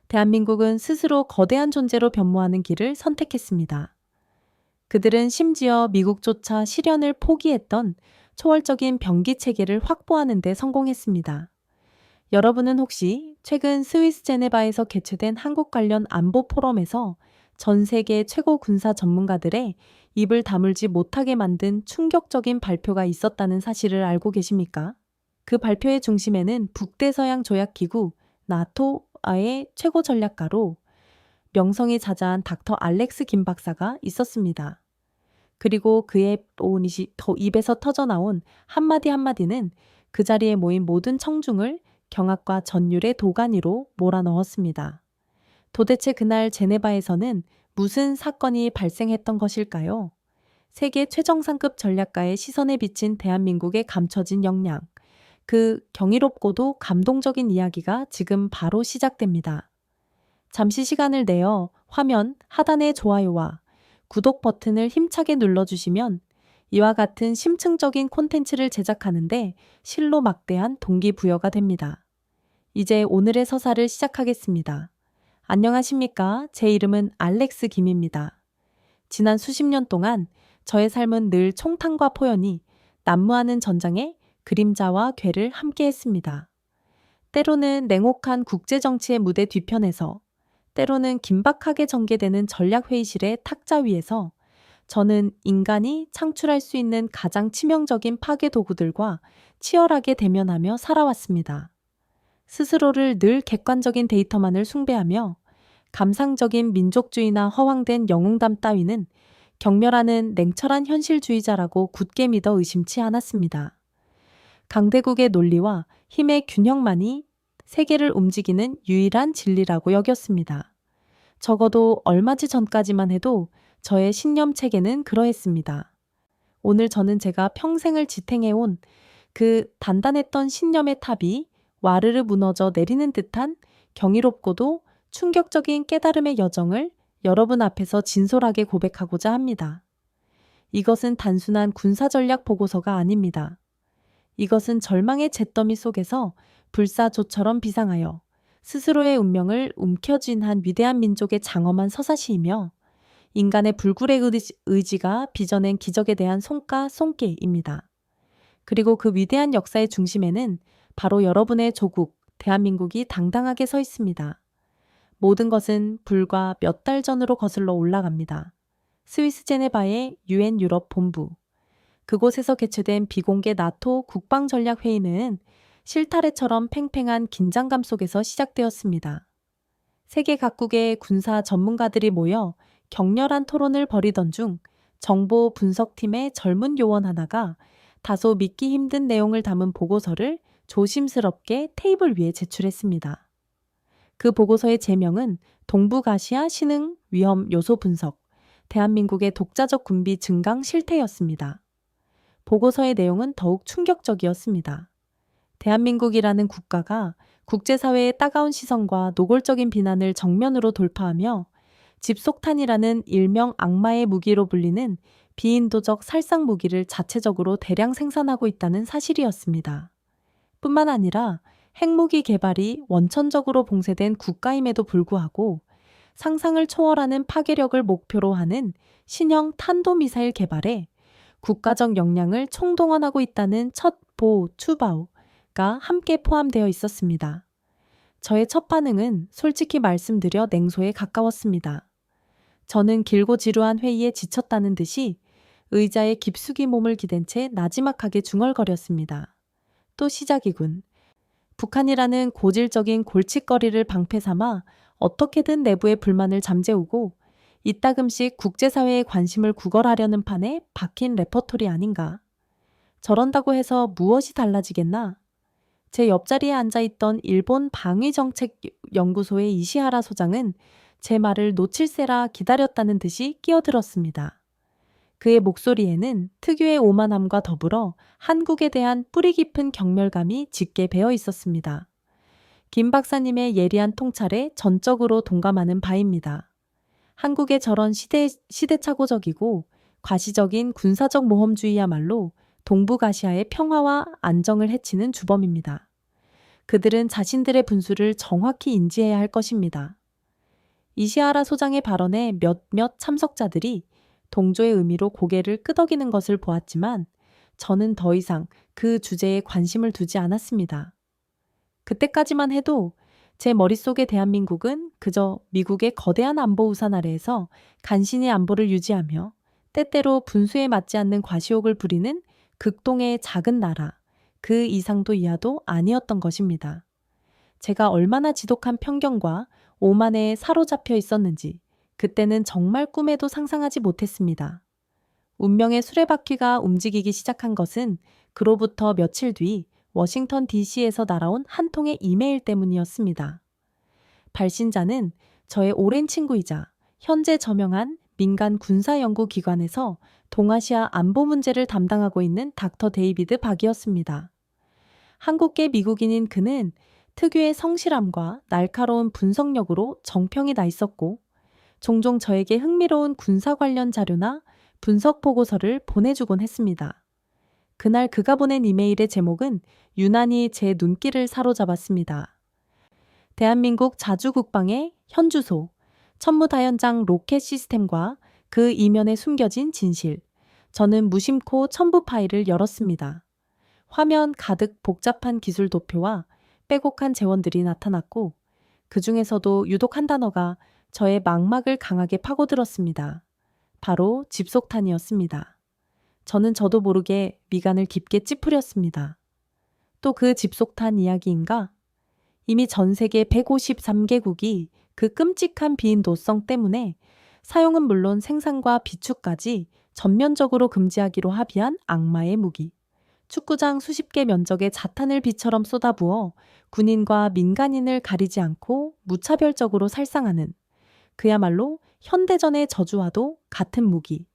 대한민국은 스스로 거대한 존재로 변모하는 길을 선택했습니다. 그들은 심지어 미국조차 실현을 포기했던 초월적인 병기 체계를 확보하는 데 성공했습니다. 여러분은 혹시 최근 스위스 제네바에서 개최된 한국 관련 안보 포럼에서 전 세계 최고 군사 전문가들의 입을 다물지 못하게 만든 충격적인 발표가 있었다는 사실을 알고 계십니까? 그 발표의 중심에는 북대서양 조약기구 나토와의 최고 전략가로 명성이 자자한 닥터 알렉스 김 박사가 있었습니다. 그리고 그의 입에서 터져나온 한마디 한마디는 그 자리에 모인 모든 청중을 경악과 전율의 도가니로 몰아넣었습니다. 도대체 그날 제네바에서는 무슨 사건이 발생했던 것일까요? 세계 최정상급 전략가의 시선에 비친 대한민국의 감춰진 역량, 그 경이롭고도 감동적인 이야기가 지금 바로 시작됩니다. 잠시 시간을 내어 화면 하단의 좋아요와 구독 버튼을 힘차게 눌러주시면 이와 같은 심층적인 콘텐츠를 제작하는데 실로 막대한 동기부여가 됩니다. 이제 오늘의 서사를 시작하겠습니다. 안녕하십니까? 제 이름은 알렉스 김입니다. 지난 수십 년 동안 저의 삶은 늘 총탄과 포연이 난무하는 전장의 그림자와 괴를 함께했습니다. 때로는 냉혹한 국제정치의 무대 뒤편에서, 때로는 긴박하게 전개되는 전략회의실의 탁자 위에서 저는 인간이 창출할 수 있는 가장 치명적인 파괴 도구들과 치열하게 대면하며 살아왔습니다. 스스로를 늘 객관적인 데이터만을 숭배하며 감상적인 민족주의나 허황된 영웅담 따위는 경멸하는 냉철한 현실주의자라고 굳게 믿어 의심치 않았습니다. 강대국의 논리와 힘의 균형만이 세계를 움직이는 유일한 진리라고 여겼습니다. 적어도 얼마지 전까지만 해도 저의 신념 체계는 그러했습니다. 오늘 저는 제가 평생을 지탱해온 그 단단했던 신념의 탑이 와르르 무너져 내리는 듯한 경이롭고도 충격적인 깨달음의 여정을 여러분 앞에서 진솔하게 고백하고자 합니다. 이것은 단순한 군사전략 보고서가 아닙니다. 이것은 절망의 잿더미 속에서 불사조처럼 비상하여 스스로의 운명을 움켜쥔 한 위대한 민족의 장엄한 서사시이며 인간의 불굴의 의지가 빚어낸 기적에 대한 손길입니다. 그리고 그 위대한 역사의 중심에는 바로 여러분의 조국, 대한민국이 당당하게 서 있습니다. 모든 것은 불과 몇 달 전으로 거슬러 올라갑니다. 스위스 제네바의 UN 유럽 본부. 그곳에서 개최된 비공개 나토 국방전략회의는 실타래처럼 팽팽한 긴장감 속에서 시작되었습니다. 세계 각국의 군사 전문가들이 모여 격렬한 토론을 벌이던 중 정보 분석팀의 젊은 요원 하나가 다소 믿기 힘든 내용을 담은 보고서를 조심스럽게 테이블 위에 제출했습니다. 그 보고서의 제명은 동북아시아 신흥 위험 요소 분석, 대한민국의 독자적 군비 증강 실태였습니다. 보고서의 내용은 더욱 충격적이었습니다. 대한민국이라는 국가가 국제사회의 따가운 시선과 노골적인 비난을 정면으로 돌파하며 집속탄이라는 일명 악마의 무기로 불리는 비인도적 살상 무기를 자체적으로 대량 생산하고 있다는 사실이었습니다. 뿐만 아니라 핵무기 개발이 원천적으로 봉쇄된 국가임에도 불구하고 상상을 초월하는 파괴력을 목표로 하는 신형 탄도미사일 개발에 국가적 역량을 총동원하고 있다는 추바오가 함께 포함되어 있었습니다. 저의 첫 반응은 솔직히 말씀드려 냉소에 가까웠습니다. 저는 길고 지루한 회의에 지쳤다는 듯이 의자에 깊숙이 몸을 기댄 채 나지막하게 중얼거렸습니다. 또 시작이군. 북한이라는 고질적인 골칫거리를 방패 삼아 어떻게든 내부의 불만을 잠재우고 이따금씩 국제사회의 관심을 구걸하려는 판에 박힌 레퍼토리 아닌가. 저런다고 해서 무엇이 달라지겠나? 제 옆자리에 앉아있던 일본 방위정책연구소의 이시하라 소장은 제 말을 놓칠세라 기다렸다는 듯이 끼어들었습니다. 그의 목소리에는 특유의 오만함과 더불어 한국에 대한 뿌리 깊은 경멸감이 짙게 배어 있었습니다. 김 박사님의 예리한 통찰에 전적으로 동감하는 바입니다. 한국의 저런 시대착오적이고 과시적인 군사적 모험주의야말로 동북아시아의 평화와 안정을 해치는 주범입니다. 그들은 자신들의 분수를 정확히 인지해야 할 것입니다. 이시하라 소장의 발언에 몇몇 참석자들이 동조의 의미로 고개를 끄덕이는 것을 보았지만 저는 더 이상 그 주제에 관심을 두지 않았습니다. 그때까지만 해도 제 머릿속의 대한민국은 그저 미국의 거대한 안보 우산 아래에서 간신히 안보를 유지하며 때때로 분수에 맞지 않는 과시욕을 부리는 극동의 작은 나라, 그 이상도 이하도 아니었던 것입니다. 제가 얼마나 지독한 편견과 오만에 사로잡혀 있었는지 그때는 정말 꿈에도 상상하지 못했습니다. 운명의 수레바퀴가 움직이기 시작한 것은 그로부터 며칠 뒤 워싱턴 DC에서 날아온 한 통의 이메일 때문이었습니다. 발신자는 저의 오랜 친구이자 현재 저명한 민간 군사연구기관에서 동아시아 안보 문제를 담당하고 있는 닥터 데이비드 박이었습니다. 한국계 미국인인 그는 특유의 성실함과 날카로운 분석력으로 정평이 나 있었고 종종 저에게 흥미로운 군사 관련 자료나 분석 보고서를 보내주곤 했습니다. 그날 그가 보낸 이메일의 제목은 유난히 제 눈길을 사로잡았습니다. 대한민국 자주국방의 현주소, 천무다연장 로켓 시스템과 그 이면에 숨겨진 진실. 저는 무심코 첨부 파일을 열었습니다. 화면 가득 복잡한 기술 도표와 빼곡한 제원들이 나타났고 그 중에서도 유독 한 단어가 저의 망막을 강하게 파고들었습니다. 바로 집속탄이었습니다. 저는 저도 모르게 미간을 깊게 찌푸렸습니다. 또 그 집속탄 이야기인가? 이미 전 세계 153개국이 그 끔찍한 비인도성 때문에 사용은 물론 생산과 비축까지 전면적으로 금지하기로 합의한 악마의 무기. 축구장 수십 개 면적에 자탄을 비처럼 쏟아부어 군인과 민간인을 가리지 않고 무차별적으로 살상하는 그야말로 현대전의 저주와도 같은 무기.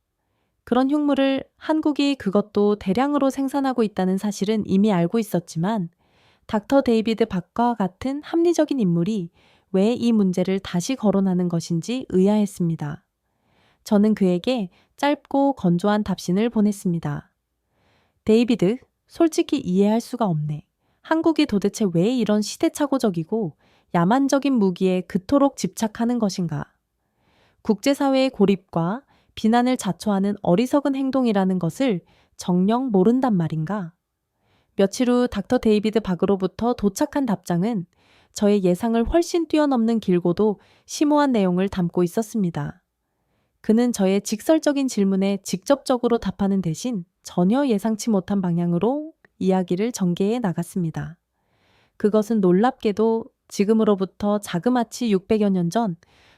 그런 흉물을 한국이 그것도 대량으로 생산하고 있다는 사실은 이미 알고 있었지만 닥터 데이비드 박과 같은 합리적인 인물이 왜 이 문제를 다시 거론하는 것인지 의아했습니다. 저는 그에게 짧고 건조한 답신을 보냈습니다. 데이비드, 솔직히 이해할 수가 없네. 한국이 도대체 왜 이런 시대착오적이고 야만적인 무기에 그토록 집착하는 것인가? 국제사회의 고립과 비난을 자초하는 어리석은 행동이라는 것을 정녕 모른단 말인가? 며칠 후 닥터 데이비드 박으로부터 도착한 답장은 저의 예상을 훨씬 뛰어넘는 길고도 심오한 내용을 담고 있었습니다. 그는 저의 직설적인 질문에 직접적으로 답하는 대신 전혀 예상치 못한 방향으로 이야기를 전개해 나갔습니다. 그것은 놀랍게도 지금으로부터 자그마치 600여 년 전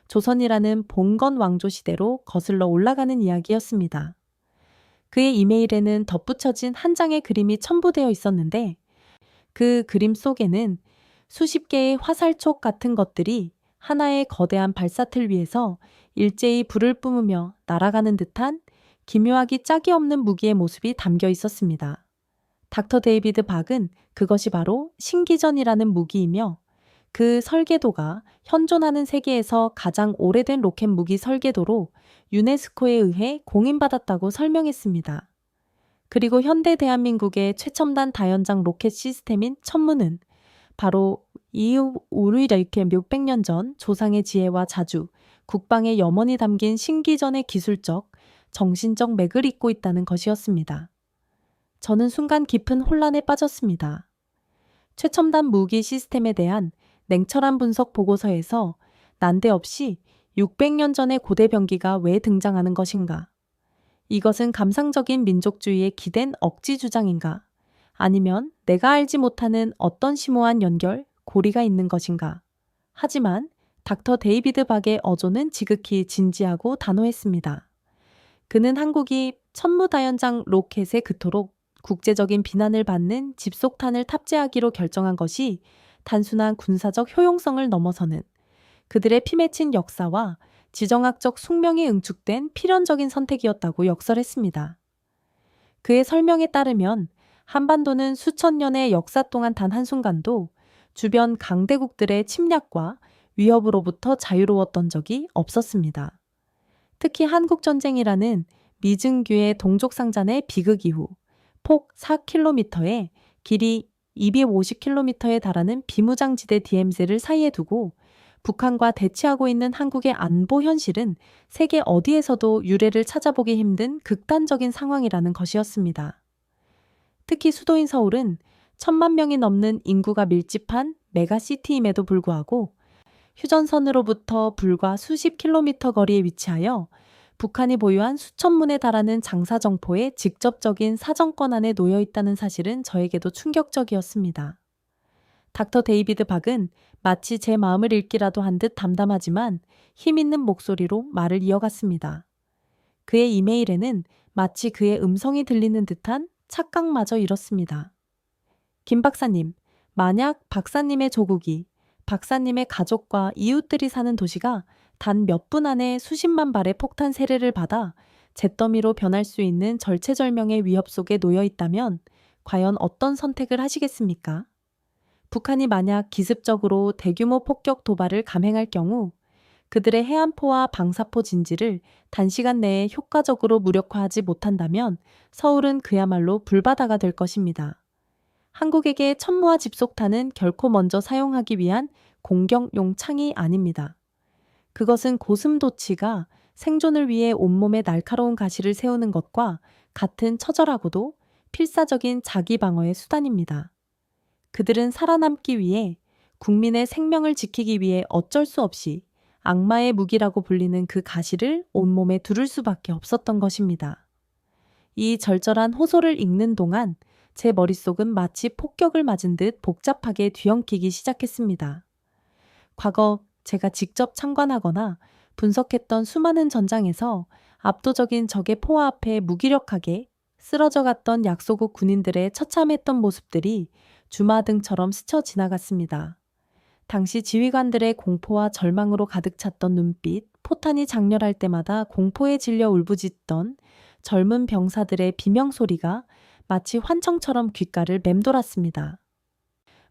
조선이라는 봉건 왕조 시대로 거슬러 올라가는 이야기였습니다. 그의 이메일에는 덧붙여진 한 장의 그림이 첨부되어 있었는데 그 그림 속에는 수십 개의 화살촉 같은 것들이 하나의 거대한 발사틀 위에서 일제히 불을 뿜으며 날아가는 듯한 기묘하기 짝이 없는 무기의 모습이 담겨 있었습니다. 닥터 데이비드 박은 그것이 바로 신기전이라는 무기이며 그 설계도가 현존하는 세계에서 가장 오래된 로켓 무기 설계도로 유네스코에 의해 공인받았다고 설명했습니다. 그리고 현대 대한민국의 최첨단 다연장 로켓 시스템인 천무는 바로 이후 이렇게 몇백 년 전 조상의 지혜와 자주, 국방의 염원이 담긴 신기전의 기술적, 정신적 맥을 잇고 있다는 것이었습니다. 저는 순간 깊은 혼란에 빠졌습니다. 최첨단 무기 시스템에 대한 냉철한 분석 보고서에서 난데없이 600년 전의 고대 병기가 왜 등장하는 것인가? 이것은 감상적인 민족주의에 기댄 억지 주장인가? 아니면 내가 알지 못하는 어떤 심오한 연결, 고리가 있는 것인가? 하지만 닥터 데이비드 박의 어조는 지극히 진지하고 단호했습니다. 그는 한국이 천무다연장 로켓에 그토록 국제적인 비난을 받는 집속탄을 탑재하기로 결정한 것이 단순한 군사적 효용성을 넘어서는 그들의 피맺힌 역사와 지정학적 숙명이 응축된 필연적인 선택이었다고 역설했습니다. 그의 설명에 따르면 한반도는 수천 년의 역사 동안 단 한순간도 주변 강대국들의 침략과 위협으로부터 자유로웠던 적이 없었습니다. 특히 한국전쟁이라는 미증규의 동족상잔의 비극 이후 폭 4km에 길이 250km에 달하는 비무장지대 DMZ를 사이에 두고 북한과 대치하고 있는 한국의 안보 현실은 세계 어디에서도 유례를 찾아보기 힘든 극단적인 상황이라는 것이었습니다. 특히 수도인 서울은 1,000만 명이 넘는 인구가 밀집한 메가시티임에도 불구하고 휴전선으로부터 불과 수십 킬로미터 거리에 위치하여 북한이 보유한 수천 문에 달하는 장사정포의 직접적인 사정권 안에 놓여 있다는 사실은 저에게도 충격적이었습니다. 닥터 데이비드 박은 마치 제 마음을 읽기라도 한 듯 담담하지만 힘 있는 목소리로 말을 이어갔습니다. 그의 이메일에는 마치 그의 음성이 들리는 듯한 착각마저 잃었습니다. 김 박사님, 만약 박사님의 조국이 박사님의 가족과 이웃들이 사는 도시가 단 몇 분 안에 수십만 발의 폭탄 세례를 받아 잿더미로 변할 수 있는 절체절명의 위협 속에 놓여 있다면 과연 어떤 선택을 하시겠습니까? 북한이 만약 기습적으로 대규모 폭격 도발을 감행할 경우 그들의 해안포와 방사포 진지를 단시간 내에 효과적으로 무력화하지 못한다면 서울은 그야말로 불바다가 될 것입니다. 한국에게 천무와 집속탄은 결코 먼저 사용하기 위한 공격용 창이 아닙니다. 그것은 고슴도치가 생존을 위해 온몸에 날카로운 가시를 세우는 것과 같은 처절하고도 필사적인 자기 방어의 수단입니다. 그들은 살아남기 위해 국민의 생명을 지키기 위해 어쩔 수 없이 악마의 무기라고 불리는 그 가시를 온몸에 두를 수밖에 없었던 것입니다. 이 절절한 호소를 읽는 동안 제 머릿속은 마치 폭격을 맞은 듯 복잡하게 뒤엉키기 시작했습니다. 과거 제가 직접 참관하거나 분석했던 수많은 전장에서 압도적인 적의 포화 앞에 무기력하게 쓰러져 갔던 약소국 군인들의 처참했던 모습들이 주마등처럼 스쳐 지나갔습니다. 당시 지휘관들의 공포와 절망으로 가득 찼던 눈빛, 포탄이 장렬할 때마다 공포에 질려 울부짖던 젊은 병사들의 비명소리가 마치 환청처럼 귓가를 맴돌았습니다.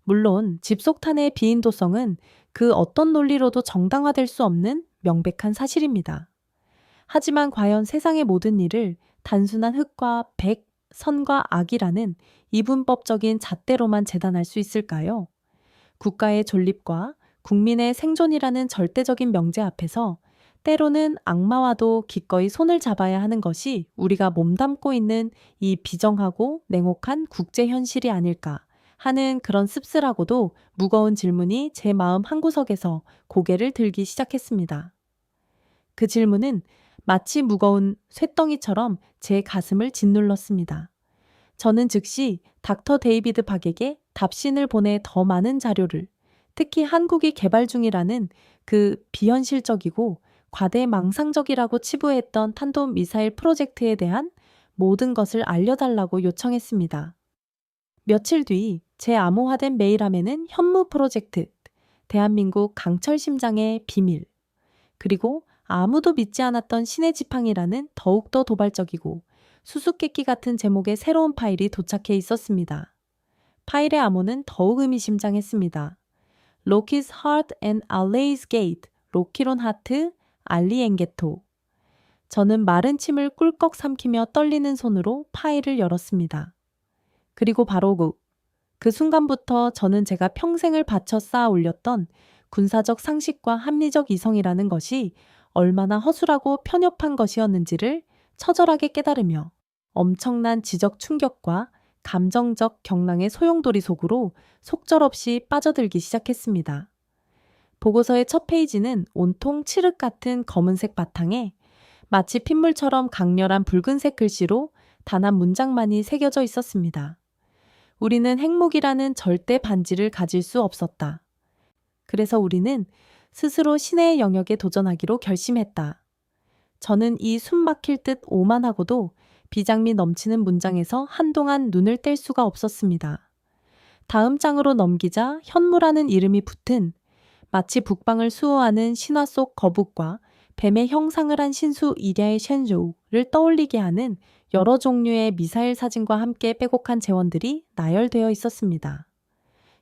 물론 집속탄의 비인도성은 그 어떤 논리로도 정당화될 수 없는 명백한 사실입니다. 하지만 과연 세상의 모든 일을 단순한 흑과 백, 선과 악이라는 이분법적인 잣대로만 재단할 수 있을까요? 국가의 존립과 국민의 생존이라는 절대적인 명제 앞에서 때로는 악마와도 기꺼이 손을 잡아야 하는 것이 우리가 몸담고 있는 이 비정하고 냉혹한 국제 현실이 아닐까 하는 그런 씁쓸하고도 무거운 질문이 제 마음 한구석에서 고개를 들기 시작했습니다. 그 질문은 마치 무거운 쇳덩이처럼 제 가슴을 짓눌렀습니다. 저는 즉시 닥터 데이비드 박에게 답신을 보내 더 많은 자료를, 특히 한국이 개발 중이라는 그 비현실적이고 과대망상적이라고 치부했던 탄도미사일 프로젝트에 대한 모든 것을 알려달라고 요청했습니다. 며칠 뒤 제 암호화된 메일함에는 현무 프로젝트, 대한민국 강철 심장의 비밀, 그리고 아무도 믿지 않았던 신의 지팡이라는 더욱더 도발적이고 수수께끼 같은 제목의 새로운 파일이 도착해 있었습니다. 파일의 암호는 더욱 의미심장했습니다. Lockheed Heart and Allies Gate, 로키론 하트, 알리엔게토. 저는 마른 침을 꿀꺽 삼키며 떨리는 손으로 파일을 열었습니다. 그리고 바로 그 순간부터 저는 제가 평생을 바쳐 쌓아 올렸던 군사적 상식과 합리적 이성이라는 것이 얼마나 허술하고 편협한 것이었는지를 처절하게 깨달으며 엄청난 지적 충격과 감정적 경랑의 소용돌이 속으로 속절없이 빠져들기 시작했습니다. 보고서의 첫 페이지는 온통 칠흑 같은 검은색 바탕에 마치 핏물처럼 강렬한 붉은색 글씨로 단 한 문장만이 새겨져 있었습니다. 우리는 핵무기라는 절대 반지를 가질 수 없었다. 그래서 우리는 스스로 신의 영역에 도전하기로 결심했다. 저는 이 숨 막힐 듯 오만하고도 비장미 넘치는 문장에서 한동안 눈을 뗄 수가 없었습니다. 다음 장으로 넘기자 현무라는 이름이 붙은 마치 북방을 수호하는 신화 속 거북과 뱀의 형상을 한 신수 이랴의 셴조우를 떠올리게 하는 여러 종류의 미사일 사진과 함께 빼곡한 제원들이 나열되어 있었습니다.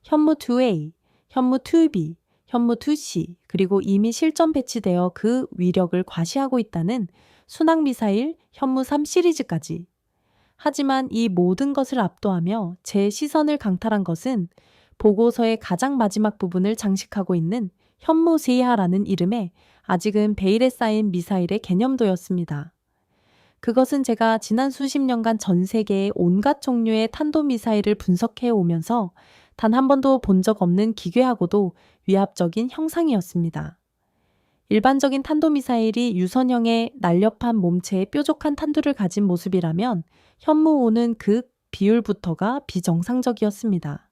현무 2A, 현무 2B, 현무 2C, 그리고 이미 실전 배치되어 그 위력을 과시하고 있다는 순항미사일 현무 3 시리즈까지. 하지만 이 모든 것을 압도하며 제 시선을 강탈한 것은 보고서의 가장 마지막 부분을 장식하고 있는 현무세이하라는 이름의 아직은 베일에 쌓인 미사일의 개념도였습니다. 그것은 제가 지난 수십 년간 전 세계의 온갖 종류의 탄도미사일을 분석해 오면서 단 한 번도 본 적 없는 기괴하고도 위압적인 형상이었습니다. 일반적인 탄도미사일이 유선형의 날렵한 몸체에 뾰족한 탄두를 가진 모습이라면 현무5는 그 비율부터가 비정상적이었습니다.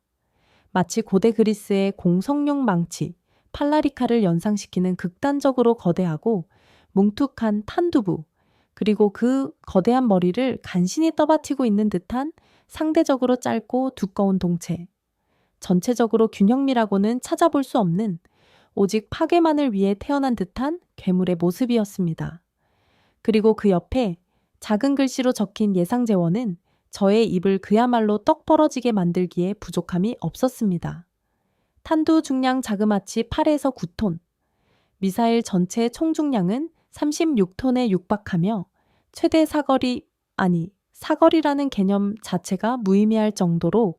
마치 고대 그리스의 공성용 망치, 팔라리카를 연상시키는 극단적으로 거대하고 뭉툭한 탄두부, 그리고 그 거대한 머리를 간신히 떠받치고 있는 듯한 상대적으로 짧고 두꺼운 동체. 전체적으로 균형미라고는 찾아볼 수 없는 오직 파괴만을 위해 태어난 듯한 괴물의 모습이었습니다. 그리고 그 옆에 작은 글씨로 적힌 예상재원은 저의 입을 그야말로 떡 벌어지게 만들기에 부족함이 없었습니다. 탄두 중량 자그마치 8에서 9톤, 미사일 전체 총중량은 36톤에 육박하며 최대 사거리라는 개념 자체가 무의미할 정도로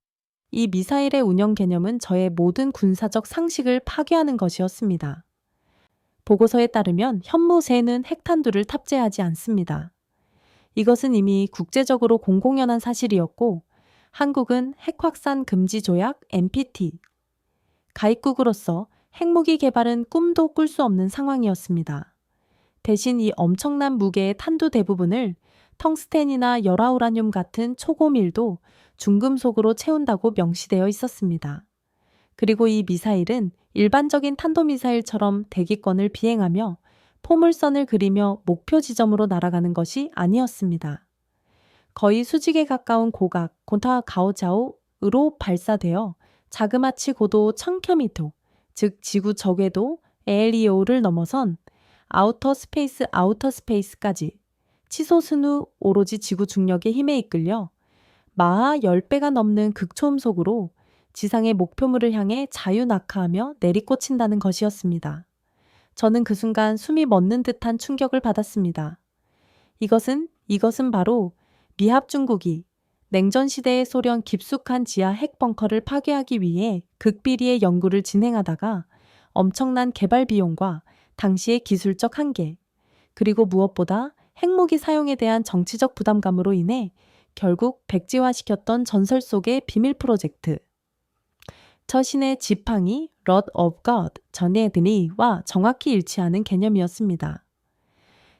이 미사일의 운영 개념은 저의 모든 군사적 상식을 파괴하는 것이었습니다. 보고서에 따르면 현무세는 핵탄두를 탑재하지 않습니다. 이것은 이미 국제적으로 공공연한 사실이었고 한국은 핵확산 금지 조약 NPT 가입국으로서 핵무기 개발은 꿈도 꿀 수 없는 상황이었습니다. 대신 이 엄청난 무게의 탄두 대부분을 텅스텐이나 열화우라늄 같은 초고밀도 중금속으로 채운다고 명시되어 있었습니다. 그리고 이 미사일은 일반적인 탄도미사일처럼 대기권을 비행하며 포물선을 그리며 목표 지점으로 날아가는 것이 아니었습니다. 거의 수직에 가까운 고각, 곤타가오자오으로 발사되어 자그마치 고도 1000km, 즉 지구 적궤도 에리오를 넘어선 아우터 스페이스까지 치솟은 후 오로지 지구 중력의 힘에 이끌려 마하 10배가 넘는 극초음속으로 지상의 목표물을 향해 자유낙하하며 내리꽂힌다는 것이었습니다. 저는 그 순간 숨이 멎는 듯한 충격을 받았습니다. 이것은 바로 미합 중국이 냉전 시대의 소련 깊숙한 지하 핵 벙커를 파괴하기 위해 극비리의 연구를 진행하다가 엄청난 개발 비용과 당시의 기술적 한계, 그리고 무엇보다 핵무기 사용에 대한 정치적 부담감으로 인해 결국 백지화시켰던 전설 속의 비밀 프로젝트. 저신의 지팡이 Rod of God, 전해드니와 정확히 일치하는 개념이었습니다.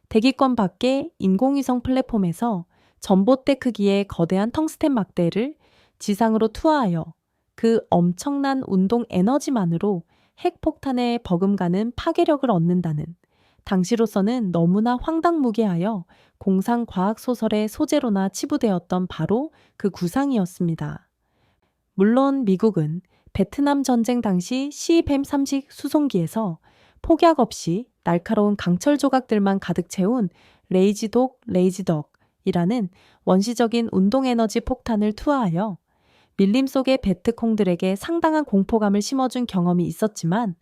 대기권 밖의 인공위성 플랫폼에서 전봇대 크기의 거대한 텅스텐 막대를 지상으로 투하하여 그 엄청난 운동 에너지만으로 핵폭탄에 버금가는 파괴력을 얻는다는 당시로서는 너무나 황당무계하여 공상과학소설의 소재로나 치부되었던 바로 그 구상이었습니다. 물론 미국은 베트남 전쟁 당시 C-130 수송기에서 폭약 없이 날카로운 강철 조각들만 가득 채운 레이지덕이라는 원시적인 운동에너지 폭탄을 투하하여 밀림 속의 베트콩들에게 상당한 공포감을 심어준 경험이 있었지만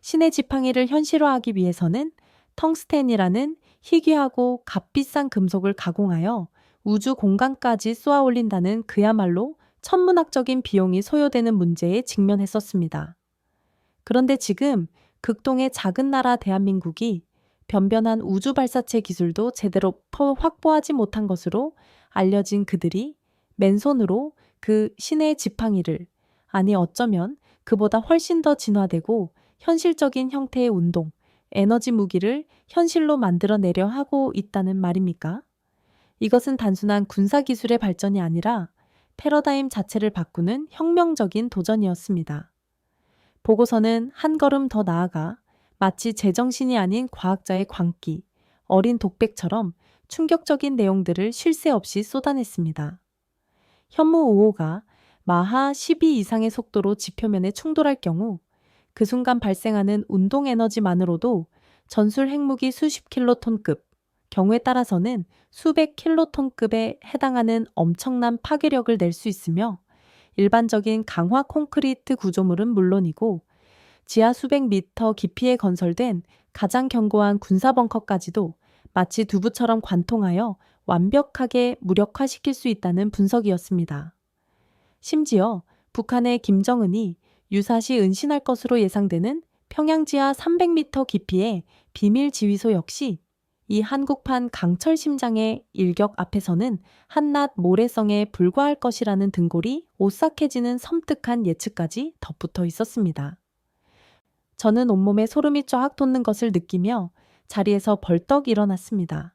신의 지팡이를 현실화하기 위해서는 텅스텐이라는 희귀하고 값비싼 금속을 가공하여 우주 공간까지 쏘아 올린다는 그야말로 천문학적인 비용이 소요되는 문제에 직면했었습니다. 그런데 지금 극동의 작은 나라 대한민국이 변변한 우주 발사체 기술도 제대로 확보하지 못한 것으로 알려진 그들이 맨손으로 그 신의 지팡이를, 아니 어쩌면 그보다 훨씬 더 진화되고 현실적인 형태의 운동, 에너지 무기를 현실로 만들어내려 하고 있다는 말입니까? 이것은 단순한 군사기술의 발전이 아니라 패러다임 자체를 바꾸는 혁명적인 도전이었습니다. 보고서는 한 걸음 더 나아가 마치 제정신이 아닌 과학자의 광기, 어린 독백처럼 충격적인 내용들을 쉴 새 없이 쏟아냈습니다. 현무 5호가 마하 12 이상의 속도로 지표면에 충돌할 경우 그 순간 발생하는 운동 에너지만으로도 전술 핵무기 수십 킬로톤급, 경우에 따라서는 수백 킬로톤급에 해당하는 엄청난 파괴력을 낼 수 있으며 일반적인 강화 콘크리트 구조물은 물론이고 지하 수백 미터 깊이에 건설된 가장 견고한 군사벙커까지도 마치 두부처럼 관통하여 완벽하게 무력화시킬 수 있다는 분석이었습니다. 심지어 북한의 김정은이 유사시 은신할 것으로 예상되는 평양 지하 300m 깊이의 비밀 지휘소 역시 이 한국판 강철 심장의 일격 앞에서는 한낱 모래성에 불과할 것이라는 등골이 오싹해지는 섬뜩한 예측까지 덧붙어 있었습니다. 저는 온몸에 소름이 쫙 돋는 것을 느끼며 자리에서 벌떡 일어났습니다.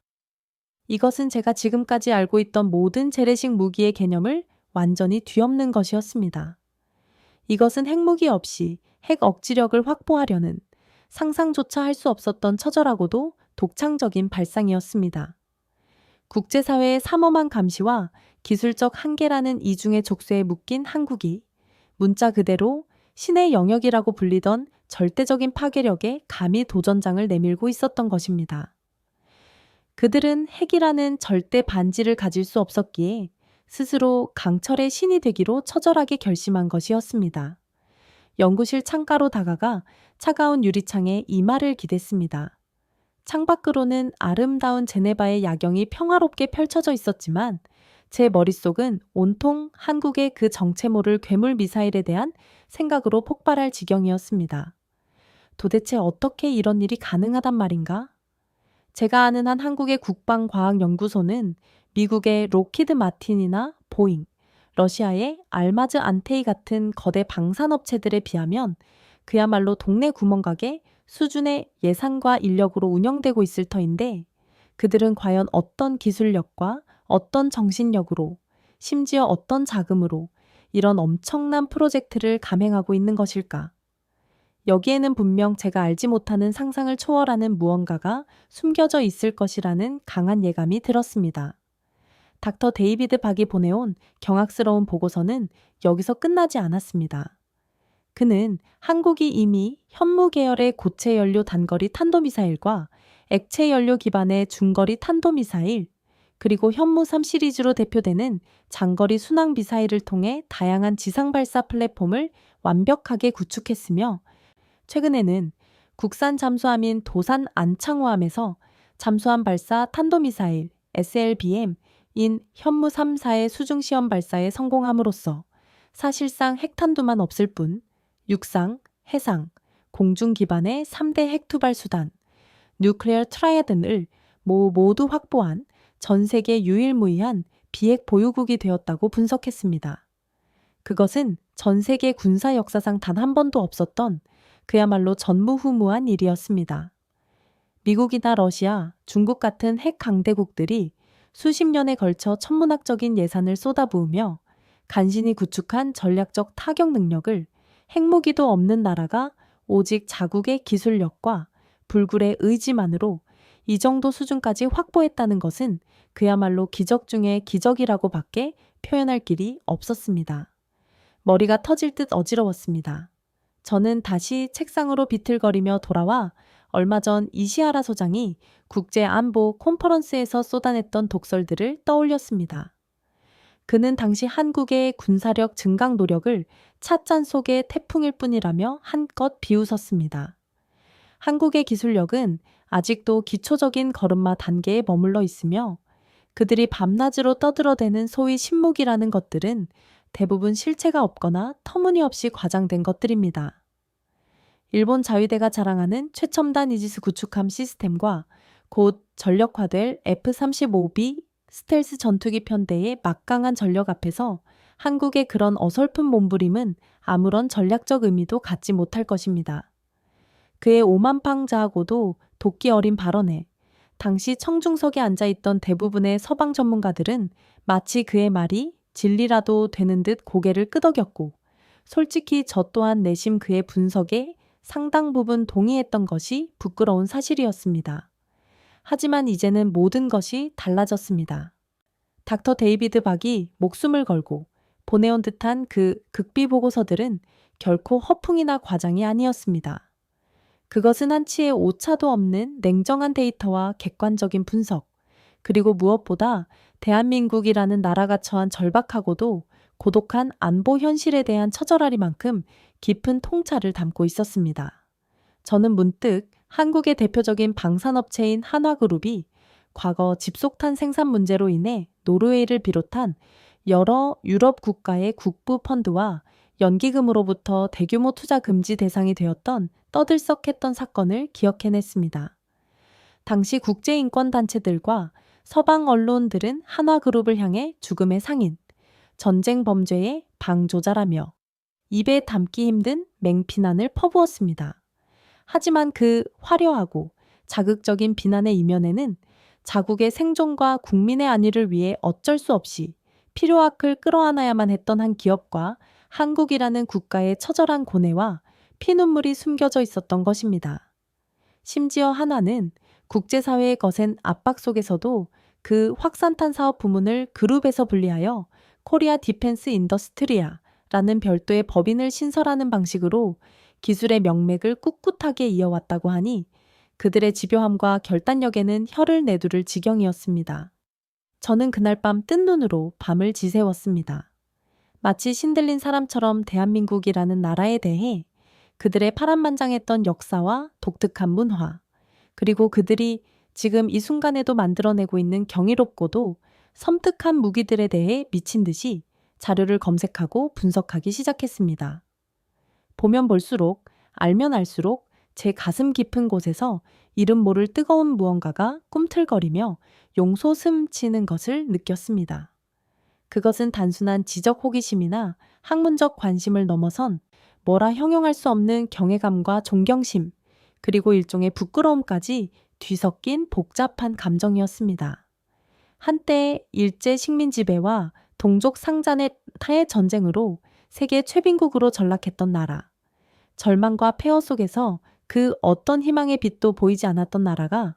이것은 제가 지금까지 알고 있던 모든 재래식 무기의 개념을 완전히 뒤엎는 것이었습니다. 이것은 핵무기 없이 핵 억지력을 확보하려는 상상조차 할 수 없었던 처절하고도 독창적인 발상이었습니다. 국제사회의 삼엄한 감시와 기술적 한계라는 이중의 족쇄에 묶인 한국이 문자 그대로 신의 영역이라고 불리던 절대적인 파괴력에 감히 도전장을 내밀고 있었던 것입니다. 그들은 핵이라는 절대 반지를 가질 수 없었기에 스스로 강철의 신이 되기로 처절하게 결심한 것이었습니다. 연구실 창가로 다가가 차가운 유리창에 이마를 기댔습니다. 창밖으로는 아름다운 제네바의 야경이 평화롭게 펼쳐져 있었지만 제 머릿속은 온통 한국의 그 정체 모를 괴물 미사일에 대한 생각으로 폭발할 지경이었습니다. 도대체 어떻게 이런 일이 가능하단 말인가? 제가 아는 한 한국의 국방과학연구소는 미국의 로키드 마틴이나 보잉, 러시아의 알마즈 안테이 같은 거대 방산업체들에 비하면 그야말로 동네 구멍가게 수준의 예산과 인력으로 운영되고 있을 터인데 그들은 과연 어떤 기술력과 어떤 정신력으로 심지어 어떤 자금으로 이런 엄청난 프로젝트를 감행하고 있는 것일까? 여기에는 분명 제가 알지 못하는 상상을 초월하는 무언가가 숨겨져 있을 것이라는 강한 예감이 들었습니다. 닥터 데이비드 박이 보내온 경악스러운 보고서는 여기서 끝나지 않았습니다. 그는 한국이 이미 현무 계열의 고체 연료 단거리 탄도미사일과 액체 연료 기반의 중거리 탄도미사일, 그리고 현무 3 시리즈로 대표되는 장거리 순항 미사일을 통해 다양한 지상 발사 플랫폼을 완벽하게 구축했으며 최근에는 국산 잠수함인 도산 안창호함에서 잠수함 발사 탄도미사일 SLBM인 현무 3사의 수중시험 발사에 성공함으로써 사실상 핵탄두만 없을 뿐 육상, 해상, 공중 기반의 3대 핵투발 수단, 뉴클리어 트라이아든을 모두 확보한 전 세계 유일무이한 비핵 보유국이 되었다고 분석했습니다. 그것은 전 세계 군사 역사상 단 한 번도 없었던 그야말로 전무후무한 일이었습니다. 미국이나 러시아, 중국 같은 핵 강대국들이 수십 년에 걸쳐 천문학적인 예산을 쏟아부으며 간신히 구축한 전략적 타격 능력을 핵무기도 없는 나라가 오직 자국의 기술력과 불굴의 의지만으로 이 정도 수준까지 확보했다는 것은 그야말로 기적 중의 기적이라고 밖에 표현할 길이 없었습니다. 머리가 터질 듯 어지러웠습니다. 저는 다시 책상으로 비틀거리며 돌아와 얼마 전 이시하라 소장이 국제안보 컨퍼런스에서 쏟아냈던 독설들을 떠올렸습니다. 그는 당시 한국의 군사력 증강 노력을 찻잔 속의 태풍일 뿐이라며 한껏 비웃었습니다. 한국의 기술력은 아직도 기초적인 걸음마 단계에 머물러 있으며 그들이 밤낮으로 떠들어대는 소위 신무기라는 것들은 대부분 실체가 없거나 터무니없이 과장된 것들입니다. 일본 자위대가 자랑하는 최첨단 이지스 구축함 시스템과 곧 전력화될 F-35B 스텔스 전투기 편대의 막강한 전력 앞에서 한국의 그런 어설픈 몸부림은 아무런 전략적 의미도 갖지 못할 것입니다. 그의 오만방자하고도 도끼 어린 발언에 당시 청중석에 앉아있던 대부분의 서방 전문가들은 마치 그의 말이 진리라도 되는 듯 고개를 끄덕였고 솔직히 저 또한 내심 그의 분석에 상당 부분 동의했던 것이 부끄러운 사실이었습니다. 하지만 이제는 모든 것이 달라졌습니다. 닥터 데이비드 박이 목숨을 걸고 보내온 듯한 그 극비 보고서들은 결코 허풍이나 과장이 아니었습니다. 그것은 한치의 오차도 없는 냉정한 데이터와 객관적인 분석, 그리고 무엇보다 대한민국이라는 나라가 처한 절박하고도 고독한 안보 현실에 대한 처절하리만큼 깊은 통찰을 담고 있었습니다. 저는 문득 한국의 대표적인 방산업체인 한화그룹이 과거 집속탄 생산 문제로 인해 노르웨이를 비롯한 여러 유럽 국가의 국부 펀드와 연기금으로부터 대규모 투자 금지 대상이 되었던 떠들썩했던 사건을 기억해냈습니다. 당시 국제인권단체들과 서방 언론들은 한화그룹을 향해 죽음의 상인, 전쟁 범죄의 방조자라며 입에 담기 힘든 맹비난을 퍼부었습니다. 하지만 그 화려하고 자극적인 비난의 이면에는 자국의 생존과 국민의 안위를 위해 어쩔 수 없이 필요악을 끌어안아야만 했던 한 기업과 한국이라는 국가의 처절한 고뇌와 피눈물이 숨겨져 있었던 것입니다. 심지어 한화는 국제사회의 거센 압박 속에서도 그 확산탄 사업 부문을 그룹에서 분리하여 코리아 디펜스 인더스트리아라는 별도의 법인을 신설하는 방식으로 기술의 명맥을 꿋꿋하게 이어왔다고 하니 그들의 집요함과 결단력에는 혀를 내두를 지경이었습니다. 저는 그날 밤 뜬 눈으로 밤을 지새웠습니다. 마치 신들린 사람처럼 대한민국이라는 나라에 대해 그들의 파란만장했던 역사와 독특한 문화, 그리고 그들이 지금 이 순간에도 만들어내고 있는 경이롭고도 섬뜩한 무기들에 대해 미친 듯이 자료를 검색하고 분석하기 시작했습니다. 보면 볼수록, 알면 알수록 제 가슴 깊은 곳에서 이름 모를 뜨거운 무언가가 꿈틀거리며 용솟음치는 것을 느꼈습니다. 그것은 단순한 지적 호기심이나 학문적 관심을 넘어선 뭐라 형용할 수 없는 경외감과 존경심, 그리고 일종의 부끄러움까지 뒤섞인 복잡한 감정이었습니다. 한때 일제 식민 지배와 동족 상잔의 전쟁으로 세계 최빈국으로 전락했던 나라, 절망과 폐허 속에서 그 어떤 희망의 빛도 보이지 않았던 나라가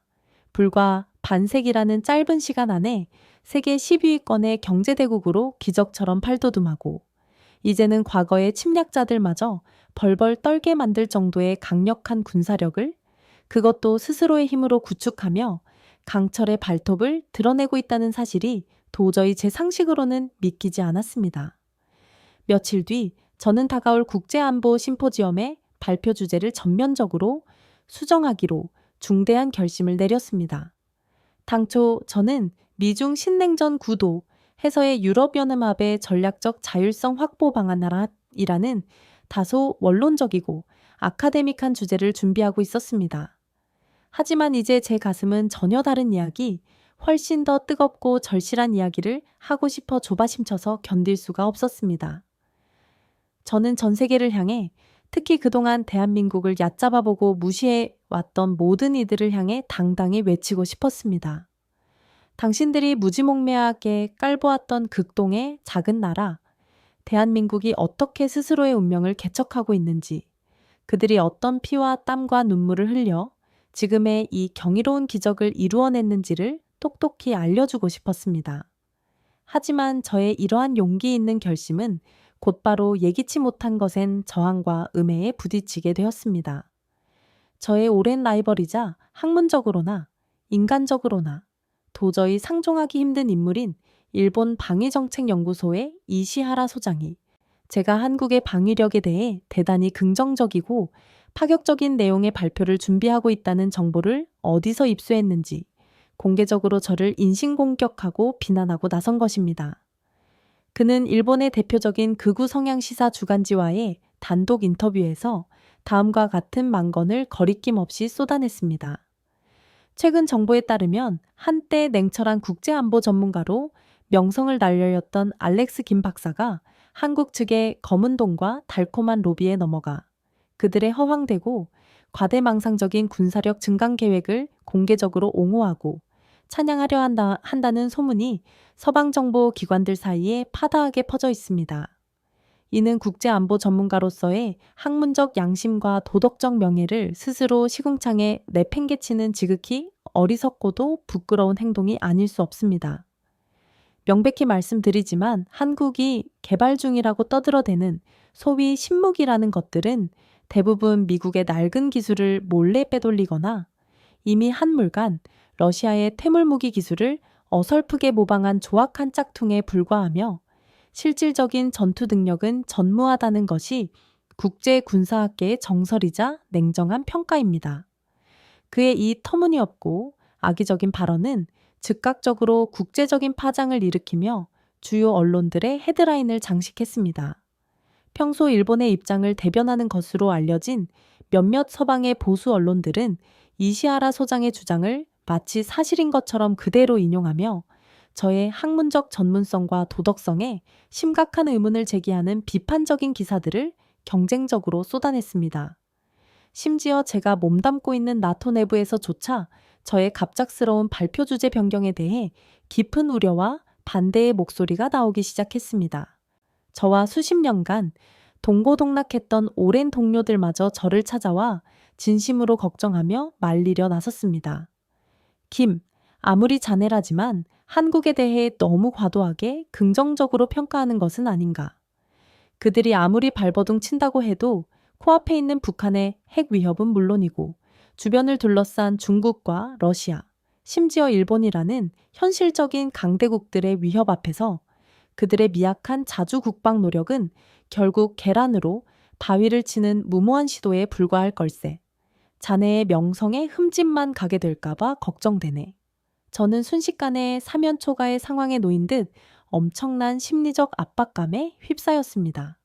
불과 반세기라는 짧은 시간 안에 세계 10위권의 경제대국으로 기적처럼 팔도듬하고 이제는 과거의 침략자들마저 벌벌 떨게 만들 정도의 강력한 군사력을 그것도 스스로의 힘으로 구축하며 강철의 발톱을 드러내고 있다는 사실이 도저히 제 상식으로는 믿기지 않았습니다. 며칠 뒤 저는 다가올 국제안보 심포지엄의 발표 주제를 전면적으로 수정하기로 중대한 결심을 내렸습니다. 당초 저는 미중 신냉전 구도 해서의 유럽연합의 전략적 자율성 확보 방안이라는 다소 원론적이고 아카데믹한 주제를 준비하고 있었습니다. 하지만 이제 제 가슴은 전혀 다른 이야기, 훨씬 더 뜨겁고 절실한 이야기를 하고 싶어 조바심쳐서 견딜 수가 없었습니다. 저는 전 세계를 향해 특히 그동안 대한민국을 얕잡아보고 무시해왔던 모든 이들을 향해 당당히 외치고 싶었습니다. 당신들이 무지몽매하게 깔보았던 극동의 작은 나라, 대한민국이 어떻게 스스로의 운명을 개척하고 있는지, 그들이 어떤 피와 땀과 눈물을 흘려 지금의 이 경이로운 기적을 이루어냈는지를 똑똑히 알려주고 싶었습니다. 하지만 저의 이러한 용기 있는 결심은 곧바로 예기치 못한 것엔 저항과 음해에 부딪히게 되었습니다. 저의 오랜 라이벌이자 학문적으로나 인간적으로나 도저히 상종하기 힘든 인물인 일본 방위정책연구소의 이시하라 소장이 제가 한국의 방위력에 대해 대단히 긍정적이고 파격적인 내용의 발표를 준비하고 있다는 정보를 어디서 입수했는지 공개적으로 저를 인신공격하고 비난하고 나선 것입니다. 그는 일본의 대표적인 극우 성향 시사 주간지와의 단독 인터뷰에서 다음과 같은 만건을 거리낌 없이 쏟아냈습니다. 최근 정보에 따르면 한때 냉철한 국제안보 전문가로 명성을 날려였던 알렉스 김 박사가 한국 측의 검은동과 달콤한 로비에 넘어가 그들의 허황되고 과대망상적인 군사력 증강 계획을 공개적으로 옹호하고 찬양하려 한다는 소문이 서방정보 기관들 사이에 파다하게 퍼져 있습니다. 이는 국제안보 전문가로서의 학문적 양심과 도덕적 명예를 스스로 시궁창에 내팽개치는 지극히 어리석고도 부끄러운 행동이 아닐 수 없습니다. 명백히 말씀드리지만 한국이 개발 중이라고 떠들어대는 소위 신무기라는 것들은 대부분 미국의 낡은 기술을 몰래 빼돌리거나 이미 한물간 러시아의 퇴물무기 기술을 어설프게 모방한 조악한 짝퉁에 불과하며 실질적인 전투 능력은 전무하다는 것이 국제군사학계의 정설이자 냉정한 평가입니다. 그의 이 터무니없고 악의적인 발언은 즉각적으로 국제적인 파장을 일으키며 주요 언론들의 헤드라인을 장식했습니다. 평소 일본의 입장을 대변하는 것으로 알려진 몇몇 서방의 보수 언론들은 이시하라 소장의 주장을 마치 사실인 것처럼 그대로 인용하며 저의 학문적 전문성과 도덕성에 심각한 의문을 제기하는 비판적인 기사들을 경쟁적으로 쏟아냈습니다. 심지어 제가 몸담고 있는 나토 내부에서조차 저의 갑작스러운 발표 주제 변경에 대해 깊은 우려와 반대의 목소리가 나오기 시작했습니다. 저와 수십 년간 동고동락했던 오랜 동료들마저 저를 찾아와 진심으로 걱정하며 말리려 나섰습니다. 김, 아무리 자네라지만 한국에 대해 너무 과도하게 긍정적으로 평가하는 것은 아닌가. 그들이 아무리 발버둥 친다고 해도 코앞에 있는 북한의 핵 위협은 물론이고 주변을 둘러싼 중국과 러시아, 심지어 일본이라는 현실적인 강대국들의 위협 앞에서 그들의 미약한 자주 국방 노력은 결국 계란으로 바위를 치는 무모한 시도에 불과할 걸세. 자네의 명성에 흠집만 가게 될까봐 걱정되네. 저는 순식간에 사면초가의 상황에 놓인 듯 엄청난 심리적 압박감에 휩싸였습니다.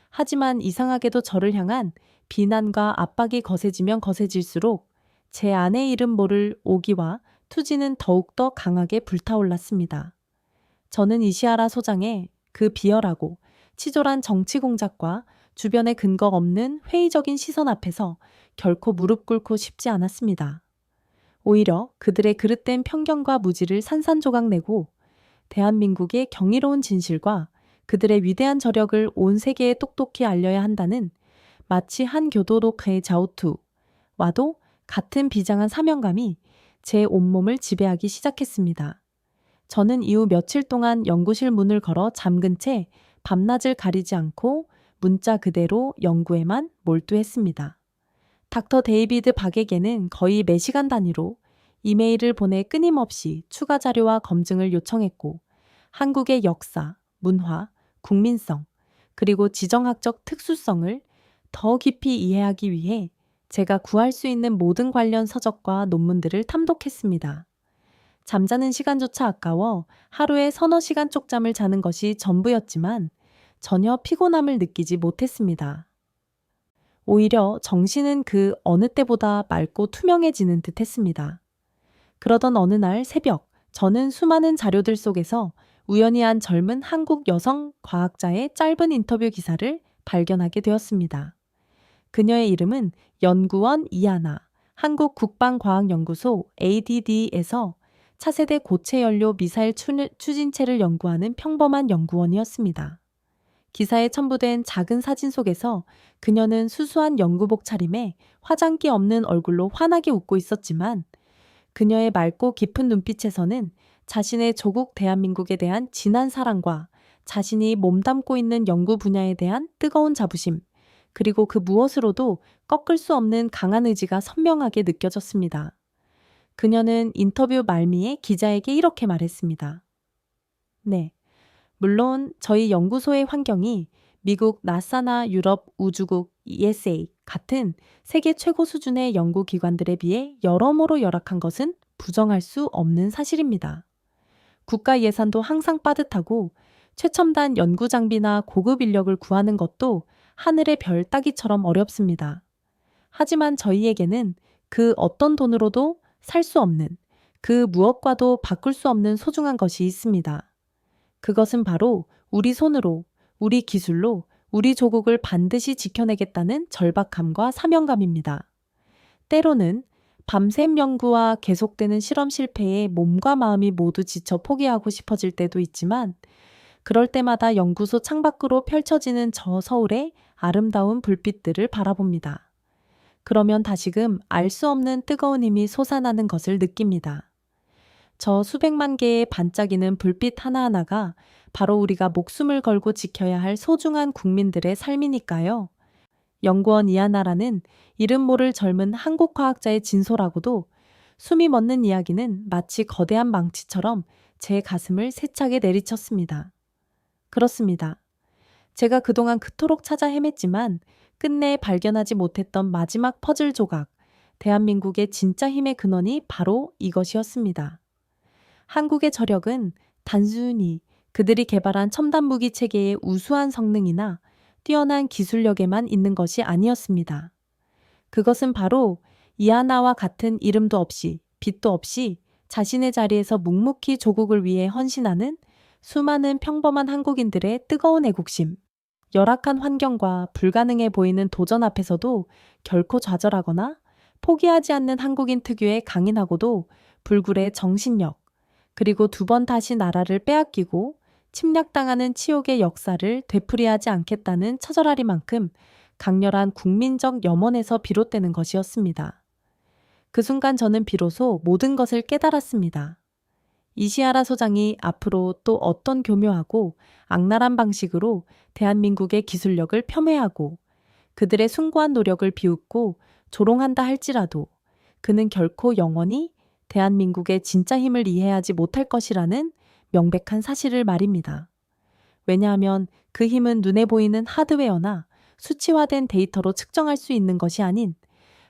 하지만 이상하게도 저를 향한 비난과 압박이 거세지면 거세질수록 제 아내 이름 모를 오기와 투지는 더욱더 강하게 불타올랐습니다. 저는 이시하라 소장의 그 비열하고 치졸한 정치 공작과 주변에 근거 없는 회의적인 시선 앞에서 결코 무릎 꿇고 싶지 않았습니다. 오히려 그들의 그릇된 편견과 무지를 산산조각 내고 대한민국의 경이로운 진실과 그들의 위대한 저력을 온 세계에 똑똑히 알려야 한다는 마치 한 교도록의 자우투와도 같은 비장한 사명감이 제 온몸을 지배하기 시작했습니다. 저는 이후 며칠 동안 연구실 문을 걸어 잠근 채 밤낮을 가리지 않고 문자 그대로 연구에만 몰두했습니다. 닥터 데이비드 박에게는 거의 매시간 단위로 이메일을 보내 끊임없이 추가 자료와 검증을 요청했고 한국의 역사, 문화, 국민성, 그리고 지정학적 특수성을 더 깊이 이해하기 위해 제가 구할 수 있는 모든 관련 서적과 논문들을 탐독했습니다. 잠자는 시간조차 아까워 하루에 서너 시간 쪽잠을 자는 것이 전부였지만 전혀 피곤함을 느끼지 못했습니다. 오히려 정신은 그 어느 때보다 맑고 투명해지는 듯 했습니다. 그러던 어느 날 새벽, 저는 수많은 자료들 속에서 우연히 한 젊은 한국 여성 과학자의 짧은 인터뷰 기사를 발견하게 되었습니다. 그녀의 이름은 연구원 이하나, 한국국방과학연구소 ADD에서 차세대 고체연료 미사일 추진체를 연구하는 평범한 연구원이었습니다. 기사에 첨부된 작은 사진 속에서 그녀는 수수한 연구복 차림에 화장기 없는 얼굴로 환하게 웃고 있었지만 그녀의 맑고 깊은 눈빛에서는 자신의 조국 대한민국에 대한 진한 사랑과 자신이 몸담고 있는 연구 분야에 대한 뜨거운 자부심, 그리고 그 무엇으로도 꺾을 수 없는 강한 의지가 선명하게 느껴졌습니다. 그녀는 인터뷰 말미에 기자에게 이렇게 말했습니다. 네, 물론 저희 연구소의 환경이 미국 나사나 유럽 우주국 ESA 같은 세계 최고 수준의 연구기관들에 비해 여러모로 열악한 것은 부정할 수 없는 사실입니다. 국가 예산도 항상 빠듯하고 최첨단 연구 장비나 고급 인력을 구하는 것도 하늘의 별 따기처럼 어렵습니다. 하지만 저희에게는 그 어떤 돈으로도 살 수 없는, 그 무엇과도 바꿀 수 없는 소중한 것이 있습니다. 그것은 바로 우리 손으로, 우리 기술로 우리 조국을 반드시 지켜내겠다는 절박함과 사명감입니다. 때로는 밤샘 연구와 계속되는 실험 실패에 몸과 마음이 모두 지쳐 포기하고 싶어질 때도 있지만 그럴 때마다 연구소 창밖으로 펼쳐지는 저 서울의 아름다운 불빛들을 바라봅니다. 그러면 다시금 알 수 없는 뜨거운 힘이 솟아나는 것을 느낍니다. 저 수백만 개의 반짝이는 불빛 하나하나가 바로 우리가 목숨을 걸고 지켜야 할 소중한 국민들의 삶이니까요. 연구원 이하나라는 이름 모를 젊은 한국 과학자의 진솔하고도 숨이 멎는 이야기는 마치 거대한 망치처럼 제 가슴을 세차게 내리쳤습니다. 그렇습니다. 제가 그동안 그토록 찾아 헤맸지만 끝내 발견하지 못했던 마지막 퍼즐 조각, 대한민국의 진짜 힘의 근원이 바로 이것이었습니다. 한국의 저력은 단순히 그들이 개발한 첨단 무기 체계의 우수한 성능이나 뛰어난 기술력에만 있는 것이 아니었습니다. 그것은 바로 이하나와 같은 이름도 없이 빛도 없이 자신의 자리에서 묵묵히 조국을 위해 헌신하는 수많은 평범한 한국인들의 뜨거운 애국심, 열악한 환경과 불가능해 보이는 도전 앞에서도 결코 좌절하거나 포기하지 않는 한국인 특유의 강인하고도 불굴의 정신력, 그리고 두 번 다시 나라를 빼앗기고 침략당하는 치욕의 역사를 되풀이하지 않겠다는 처절하리만큼 강렬한 국민적 염원에서 비롯되는 것이었습니다. 그 순간 저는 비로소 모든 것을 깨달았습니다. 이시하라 소장이 앞으로 또 어떤 교묘하고 악랄한 방식으로 대한민국의 기술력을 폄훼하고 그들의 숭고한 노력을 비웃고 조롱한다 할지라도 그는 결코 영원히 대한민국의 진짜 힘을 이해하지 못할 것이라는 명백한 사실을 말입니다. 왜냐하면 그 힘은 눈에 보이는 하드웨어나 수치화된 데이터로 측정할 수 있는 것이 아닌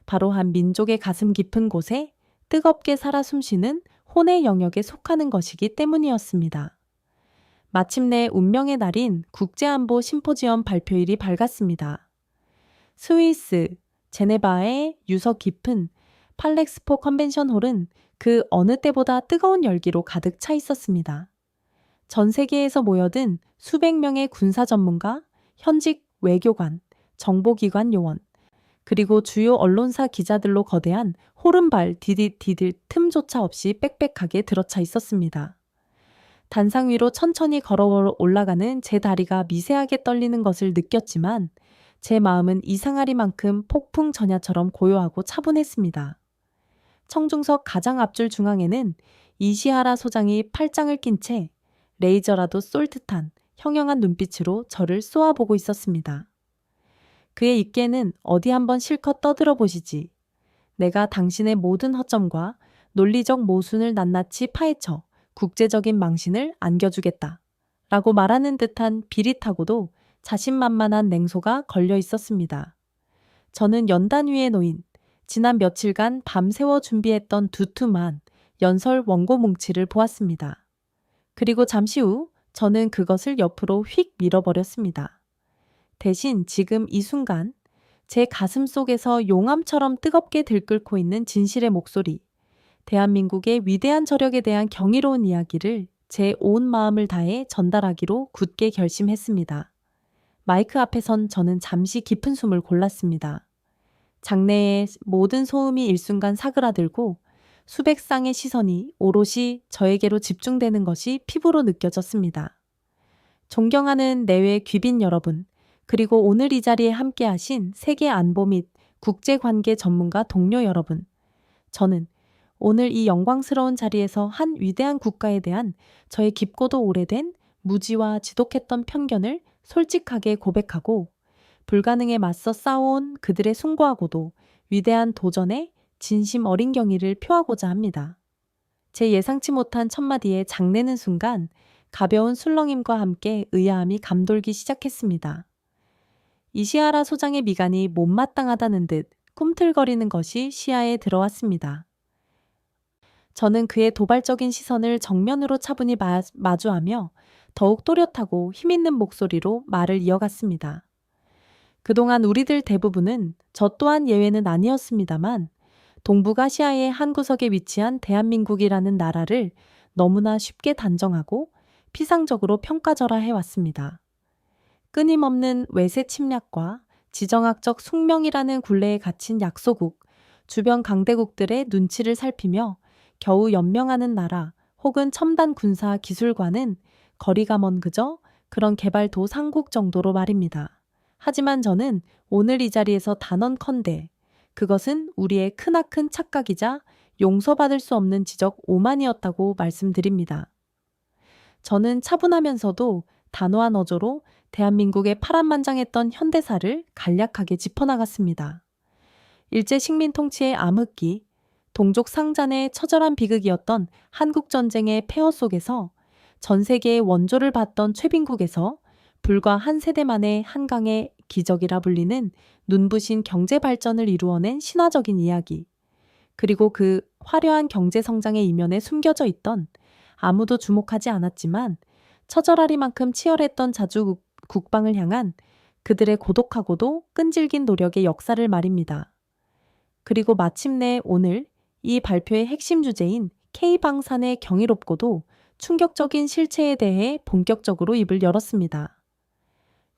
바로 한 민족의 가슴 깊은 곳에 뜨겁게 살아 숨쉬는 혼의 영역에 속하는 것이기 때문이었습니다. 마침내 운명의 날인 국제안보 심포지엄 발표일이 밝았습니다. 스위스, 제네바의 유서 깊은 팔렉스포 컨벤션홀은 그 어느 때보다 뜨거운 열기로 가득 차 있었습니다. 전 세계에서 모여든 수백 명의 군사 전문가, 현직 외교관, 정보기관 요원, 그리고 주요 언론사 기자들로 거대한 호른발 디딜 틈조차 없이 빽빽하게 들어차 있었습니다. 단상 위로 천천히 걸어 올라가는 제 다리가 미세하게 떨리는 것을 느꼈지만 제 마음은 이상하리만큼 폭풍 전야처럼 고요하고 차분했습니다. 청중석 가장 앞줄 중앙에는 이시하라 소장이 팔짱을 낀 채 레이저라도 쏠 듯한 형형한 눈빛으로 저를 쏘아보고 있었습니다. 그의 입계는 어디 한번 실컷 떠들어 보시지. 내가 당신의 모든 허점과 논리적 모순을 낱낱이 파헤쳐 국제적인 망신을 안겨주겠다. 라고 말하는 듯한 비릿하고도 자신만만한 냉소가 걸려 있었습니다. 저는 연단 위에 놓인 지난 며칠간 밤새워 준비했던 두툼한 연설 원고 뭉치를 보았습니다. 그리고 잠시 후 저는 그것을 옆으로 휙 밀어버렸습니다. 대신 지금 이 순간 제 가슴 속에서 용암처럼 뜨겁게 들끓고 있는 진실의 목소리, 대한민국의 위대한 저력에 대한 경이로운 이야기를 제 온 마음을 다해 전달하기로 굳게 결심했습니다. 마이크 앞에 선 저는 잠시 깊은 숨을 골랐습니다. 장내의 모든 소음이 일순간 사그라들고 수백 쌍의 시선이 오롯이 저에게로 집중되는 것이 피부로 느껴졌습니다. 존경하는 내외 귀빈 여러분, 그리고 오늘 이 자리에 함께하신 세계 안보 및 국제관계 전문가 동료 여러분, 저는 오늘 이 영광스러운 자리에서 한 위대한 국가에 대한 저의 깊고도 오래된 무지와 지독했던 편견을 솔직하게 고백하고 불가능에 맞서 싸워온 그들의 숭고하고도 위대한 도전에 진심 어린 경의를 표하고자 합니다. 제 예상치 못한 첫마디에 장내는 순간 가벼운 술렁임과 함께 의아함이 감돌기 시작했습니다. 이시하라 소장의 미간이 못마땅하다는 듯 꿈틀거리는 것이 시야에 들어왔습니다. 저는 그의 도발적인 시선을 정면으로 차분히 마주하며 더욱 또렷하고 힘있는 목소리로 말을 이어갔습니다. 그동안 우리들 대부분은 저 또한 예외는 아니었습니다만 동북아시아의 한 구석에 위치한 대한민국이라는 나라를 너무나 쉽게 단정하고 피상적으로 평가절하해왔습니다. 끊임없는 외세 침략과 지정학적 숙명이라는 굴레에 갇힌 약소국, 주변 강대국들의 눈치를 살피며 겨우 연명하는 나라 혹은 첨단 군사 기술과는 거리가 먼 그저 그런 개발도 상국 정도로 말입니다. 하지만 저는 오늘 이 자리에서 단언컨대 그것은 우리의 크나큰 착각이자 용서받을 수 없는 지적 오만이었다고 말씀드립니다. 저는 차분하면서도 단호한 어조로 대한민국의 파란만장했던 현대사를 간략하게 짚어나갔습니다. 일제 식민 통치의 암흑기, 동족 상잔의 처절한 비극이었던 한국전쟁의 폐허 속에서 전 세계의 원조를 받던 최빈국에서 불과 한 세대 만에 한강의 기적이라 불리는 눈부신 경제 발전을 이루어낸 신화적인 이야기, 그리고 그 화려한 경제 성장의 이면에 숨겨져 있던 아무도 주목하지 않았지만 처절하리만큼 치열했던 자주 국방을 향한 그들의 고독하고도 끈질긴 노력의 역사를 말입니다. 그리고 마침내 오늘 이 발표의 핵심 주제인 K방산의 경이롭고도 충격적인 실체에 대해 본격적으로 입을 열었습니다.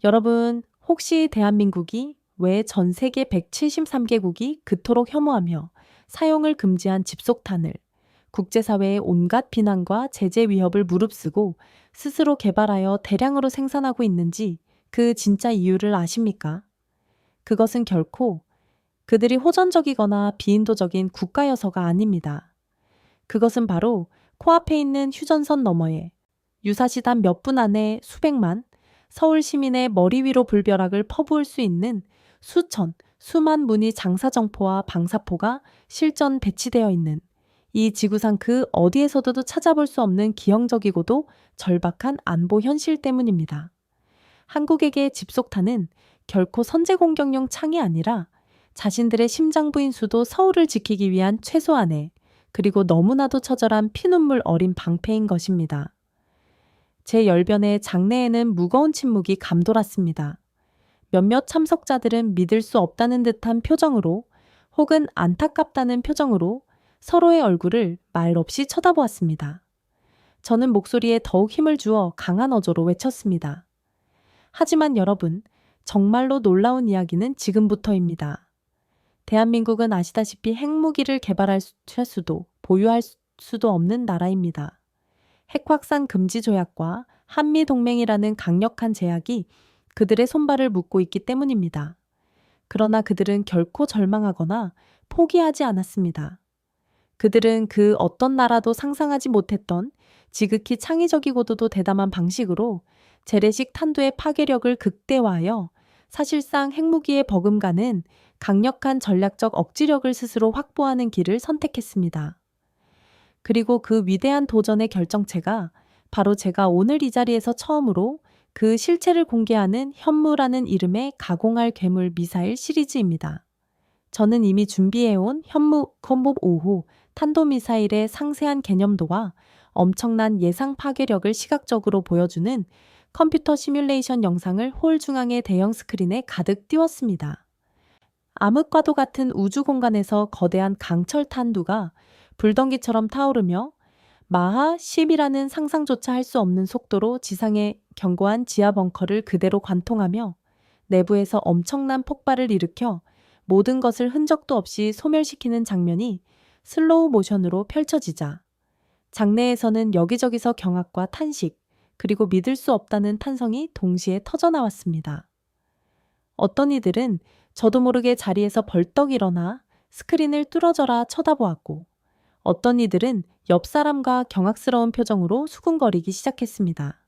여러분, 혹시 대한민국이 왜 전 세계 173개국이 그토록 혐오하며 사용을 금지한 집속탄을 국제사회의 온갖 비난과 제재 위협을 무릅쓰고 스스로 개발하여 대량으로 생산하고 있는지 그 진짜 이유를 아십니까? 그것은 결코 그들이 호전적이거나 비인도적인 국가여서가 아닙니다. 그것은 바로 코앞에 있는 휴전선 너머에 유사시 단 몇 분 안에 수백만 서울 시민의 머리 위로 불벼락을 퍼부을 수 있는 수천, 수만 문의 장사정포와 방사포가 실전 배치되어 있는 이 지구상 그 어디에서도 찾아볼 수 없는 기형적이고도 절박한 안보 현실 때문입니다. 한국에게 집속탄은 결코 선제 공격용 창이 아니라 자신들의 심장부인 수도 서울을 지키기 위한 최소한의 그리고 너무나도 처절한 피눈물 어린 방패인 것입니다. 제 열변의 장내에는 무거운 침묵이 감돌았습니다. 몇몇 참석자들은 믿을 수 없다는 듯한 표정으로 혹은 안타깝다는 표정으로 서로의 얼굴을 말없이 쳐다보았습니다. 저는 목소리에 더욱 힘을 주어 강한 어조로 외쳤습니다. 하지만 여러분, 정말로 놀라운 이야기는 지금부터입니다. 대한민국은 아시다시피 핵무기를 개발할 수도 보유할 수도 없는 나라입니다. 핵확산 금지 조약과 한미동맹이라는 강력한 제약이 그들의 손발을 묶고 있기 때문입니다. 그러나 그들은 결코 절망하거나 포기하지 않았습니다. 그들은 그 어떤 나라도 상상하지 못했던 지극히 창의적이고도 대담한 방식으로 재래식 탄두의 파괴력을 극대화하여 사실상 핵무기에 버금가는 강력한 전략적 억지력을 스스로 확보하는 길을 선택했습니다. 그리고 그 위대한 도전의 결정체가 바로 제가 오늘 이 자리에서 처음으로 그 실체를 공개하는 현무라는 이름의 가공할 괴물 미사일 시리즈입니다. 저는 이미 준비해온 현무 콤보 5호 탄도미사일의 상세한 개념도와 엄청난 예상 파괴력을 시각적으로 보여주는 컴퓨터 시뮬레이션 영상을 홀 중앙의 대형 스크린에 가득 띄웠습니다. 암흑과도 같은 우주 공간에서 거대한 강철 탄두가 불덩이처럼 타오르며 마하 10이라는 상상조차 할 수 없는 속도로 지상의 견고한 지하 벙커를 그대로 관통하며 내부에서 엄청난 폭발을 일으켜 모든 것을 흔적도 없이 소멸시키는 장면이 슬로우 모션으로 펼쳐지자 장내에서는 여기저기서 경악과 탄식 그리고 믿을 수 없다는 탄성이 동시에 터져나왔습니다. 어떤 이들은 저도 모르게 자리에서 벌떡 일어나 스크린을 뚫어져라 쳐다보았고 어떤 이들은 옆 사람과 경악스러운 표정으로 수군거리기 시작했습니다.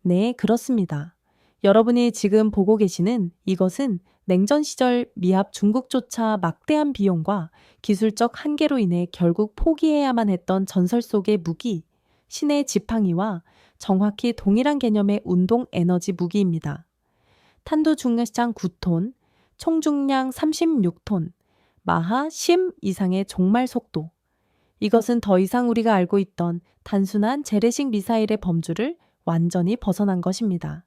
네, 그렇습니다. 여러분이 지금 보고 계시는 이것은 냉전 시절 미합 중국조차 막대한 비용과 기술적 한계로 인해 결국 포기해야만 했던 전설 속의 무기, 신의 지팡이와 정확히 동일한 개념의 운동 에너지 무기입니다. 탄두 중량장 9톤, 총 중량 36톤, 마하 10 이상의 종말 속도. 이것은 더 이상 우리가 알고 있던 단순한 재래식 미사일의 범주를 완전히 벗어난 것입니다.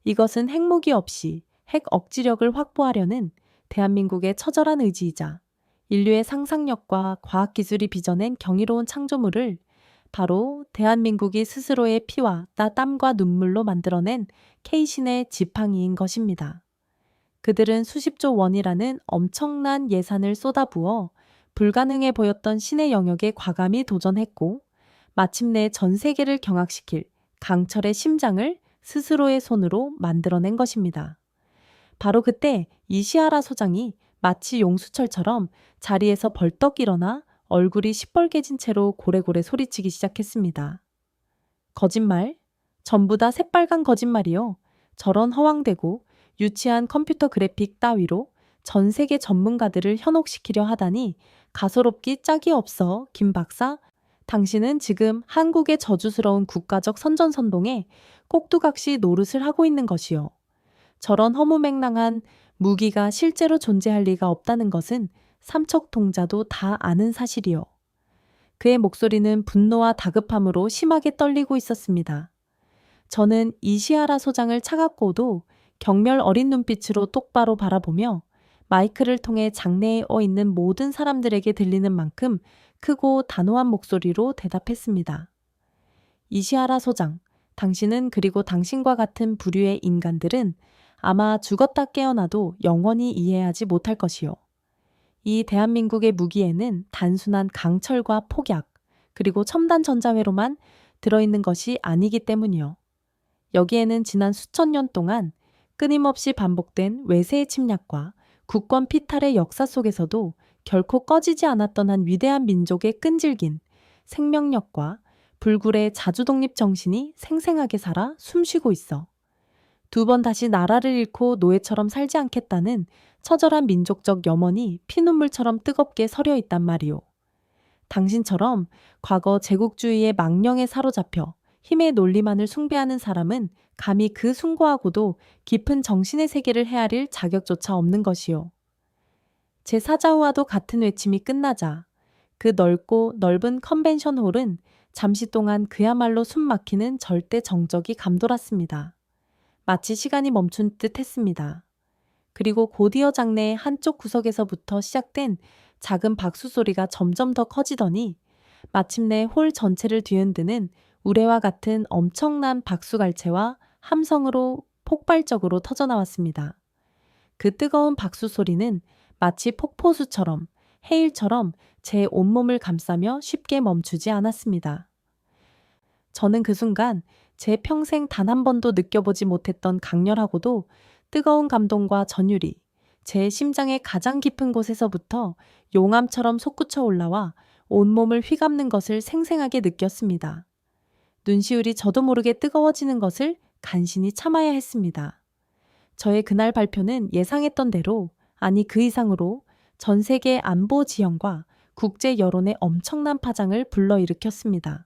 이것은 핵무기 없이 핵 억지력을 확보하려는 대한민국의 처절한 의지이자 인류의 상상력과 과학기술이 빚어낸 경이로운 창조물을 바로 대한민국이 스스로의 피와 땀과 눈물로 만들어낸 K신의 지팡이인 것입니다. 그들은 수십조 원이라는 엄청난 예산을 쏟아부어 불가능해 보였던 신의 영역에 과감히 도전했고 마침내 전 세계를 경악시킬 강철의 심장을 스스로의 손으로 만들어낸 것입니다. 바로 그때 이시하라 소장이 마치 용수철처럼 자리에서 벌떡 일어나 얼굴이 시뻘개진 채로 고래고래 소리치기 시작했습니다. 거짓말? 전부 다 새빨간 거짓말이요. 저런 허황되고 유치한 컴퓨터 그래픽 따위로 전 세계 전문가들을 현혹시키려 하다니 가소롭기 짝이 없어, 김 박사. 당신은 지금 한국의 저주스러운 국가적 선전선동에 꼭두각시 노릇을 하고 있는 것이요. 저런 허무맹랑한 무기가 실제로 존재할 리가 없다는 것은 삼척동자도 다 아는 사실이요. 그의 목소리는 분노와 다급함으로 심하게 떨리고 있었습니다. 저는 이시하라 소장을 차갑고도 경멸 어린 눈빛으로 똑바로 바라보며 마이크를 통해 장내에 있는 모든 사람들에게 들리는 만큼 크고 단호한 목소리로 대답했습니다. 이시하라 소장, 당신은 그리고 당신과 같은 부류의 인간들은 아마 죽었다 깨어나도 영원히 이해하지 못할 것이요. 이 대한민국의 무기에는 단순한 강철과 폭약, 그리고 첨단 전자회로만 들어있는 것이 아니기 때문이요. 여기에는 지난 수천 년 동안 끊임없이 반복된 외세의 침략과 국권 피탈의 역사 속에서도 결코 꺼지지 않았던 한 위대한 민족의 끈질긴 생명력과 불굴의 자주독립 정신이 생생하게 살아 숨쉬고 있어. 두 번 다시 나라를 잃고 노예처럼 살지 않겠다는 처절한 민족적 염원이 피눈물처럼 뜨겁게 서려 있단 말이오. 당신처럼 과거 제국주의의 망령에 사로잡혀 힘의 논리만을 숭배하는 사람은 감히 그 숭고하고도 깊은 정신의 세계를 헤아릴 자격조차 없는 것이요. 제 사자후와도 같은 외침이 끝나자 그 넓고 넓은 컨벤션 홀은 잠시 동안 그야말로 숨 막히는 절대 정적이 감돌았습니다. 마치 시간이 멈춘 듯 했습니다. 그리고 곧이어 장내의 한쪽 구석에서부터 시작된 작은 박수 소리가 점점 더 커지더니 마침내 홀 전체를 뒤흔드는 우레와 같은 엄청난 박수갈채와 함성으로 폭발적으로 터져나왔습니다. 그 뜨거운 박수 소리는 마치 폭포수처럼 해일처럼 제 온몸을 감싸며 쉽게 멈추지 않았습니다. 저는 그 순간 제 평생 단 한 번도 느껴보지 못했던 강렬하고도 뜨거운 감동과 전율이 제 심장의 가장 깊은 곳에서부터 용암처럼 솟구쳐 올라와 온몸을 휘감는 것을 생생하게 느꼈습니다. 눈시울이 저도 모르게 뜨거워지는 것을 간신히 참아야 했습니다. 저의 그날 발표는 예상했던 대로, 아니 그 이상으로 전 세계 안보 지형과 국제 여론의 엄청난 파장을 불러일으켰습니다.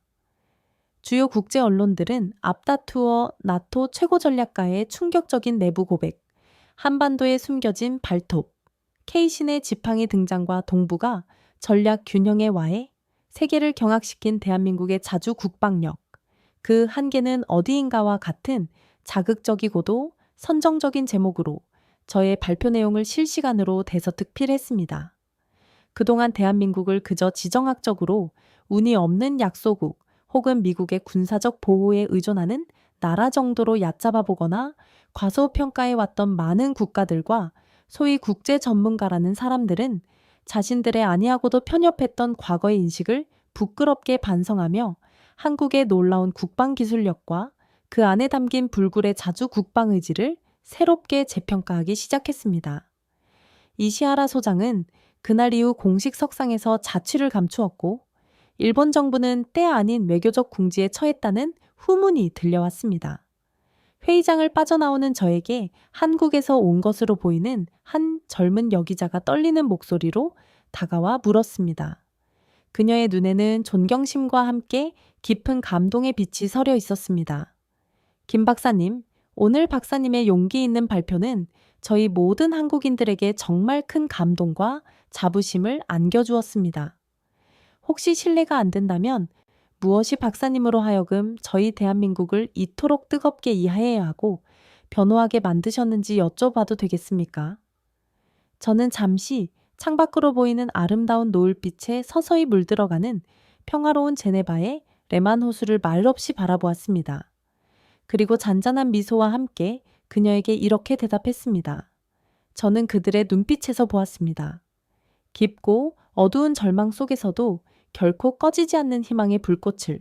주요 국제 언론들은 앞다투어 나토 최고 전략가의 충격적인 내부 고백, 한반도에 숨겨진 발톱, K신의 지팡이 등장과 동부가 전략 균형의 와해, 세계를 경악시킨 대한민국의 자주 국방력, 그 한계는 어디인가와 같은 자극적이고도 선정적인 제목으로 저의 발표 내용을 실시간으로 대서특필했습니다. 그동안 대한민국을 그저 지정학적으로 운이 없는 약소국 혹은 미국의 군사적 보호에 의존하는 나라 정도로 얕잡아 보거나 과소평가해왔던 많은 국가들과 소위 국제 전문가라는 사람들은 자신들의 아니하고도 편협했던 과거의 인식을 부끄럽게 반성하며 한국의 놀라운 국방기술력과 그 안에 담긴 불굴의 자주 국방의지를 새롭게 재평가하기 시작했습니다. 이시하라 소장은 그날 이후 공식 석상에서 자취를 감추었고 일본 정부는 때 아닌 외교적 궁지에 처했다는 후문이 들려왔습니다. 회의장을 빠져나오는 저에게 한국에서 온 것으로 보이는 한 젊은 여기자가 떨리는 목소리로 다가와 물었습니다. 그녀의 눈에는 존경심과 함께 깊은 감동의 빛이 서려 있었습니다. 김 박사님, 오늘 박사님의 용기 있는 발표는 저희 모든 한국인들에게 정말 큰 감동과 자부심을 안겨주었습니다. 혹시 실례가 안 된다면 무엇이 박사님으로 하여금 저희 대한민국을 이토록 뜨겁게 이해해야 하고 변호하게 만드셨는지 여쭤봐도 되겠습니까? 저는 잠시 창밖으로 보이는 아름다운 노을빛에 서서히 물들어가는 평화로운 제네바의 레만 호수를 말없이 바라보았습니다. 그리고 잔잔한 미소와 함께 그녀에게 이렇게 대답했습니다. 저는 그들의 눈빛에서 보았습니다. 깊고 어두운 절망 속에서도 결코 꺼지지 않는 희망의 불꽃을,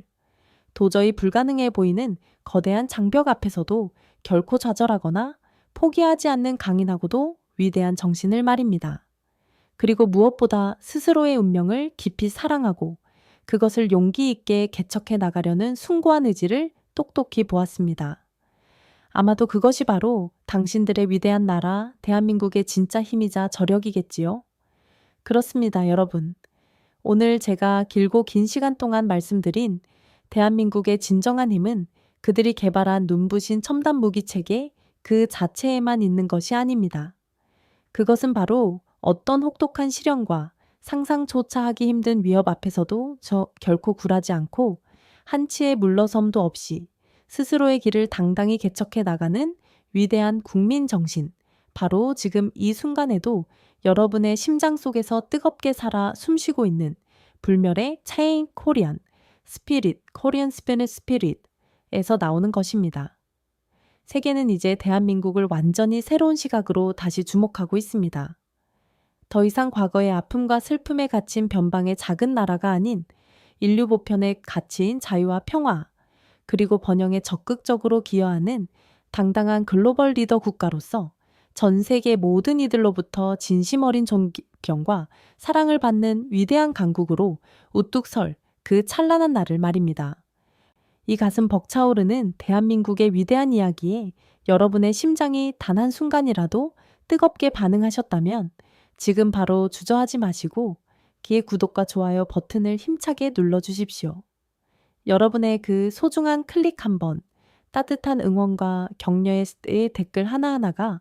도저히 불가능해 보이는 거대한 장벽 앞에서도 결코 좌절하거나 포기하지 않는 강인하고도 위대한 정신을 말입니다. 그리고 무엇보다 스스로의 운명을 깊이 사랑하고 그것을 용기 있게 개척해 나가려는 숭고한 의지를 똑똑히 보았습니다. 아마도 그것이 바로 당신들의 위대한 나라 대한민국의 진짜 힘이자 저력이겠지요. 그렇습니다, 여러분. 오늘 제가 길고 긴 시간 동안 말씀드린 대한민국의 진정한 힘은 그들이 개발한 눈부신 첨단 무기체계 그 자체에만 있는 것이 아닙니다. 그것은 바로 어떤 혹독한 시련과 상상조차 하기 힘든 위협 앞에서도 결코 굴하지 않고 한치의 물러섬도 없이 스스로의 길을 당당히 개척해 나가는 위대한 국민 정신, 바로 지금 이 순간에도 여러분의 심장 속에서 뜨겁게 살아 숨쉬고 있는 불멸의 체인 코리안 스피릿, 코리안 스피릿에서 나오는 것입니다. 세계는 이제 대한민국을 완전히 새로운 시각으로 다시 주목하고 있습니다. 더 이상 과거의 아픔과 슬픔에 갇힌 변방의 작은 나라가 아닌 인류 보편의 가치인 자유와 평화, 그리고 번영에 적극적으로 기여하는 당당한 글로벌 리더 국가로서 전 세계 모든 이들로부터 진심 어린 존경과 사랑을 받는 위대한 강국으로 우뚝 설 그 찬란한 날을 말입니다. 이 가슴 벅차오르는 대한민국의 위대한 이야기에 여러분의 심장이 단 한순간이라도 뜨겁게 반응하셨다면 지금 바로 주저하지 마시고 기의 구독과 좋아요 버튼을 힘차게 눌러주십시오. 여러분의 그 소중한 클릭 한번, 따뜻한 응원과 격려의 댓글 하나하나가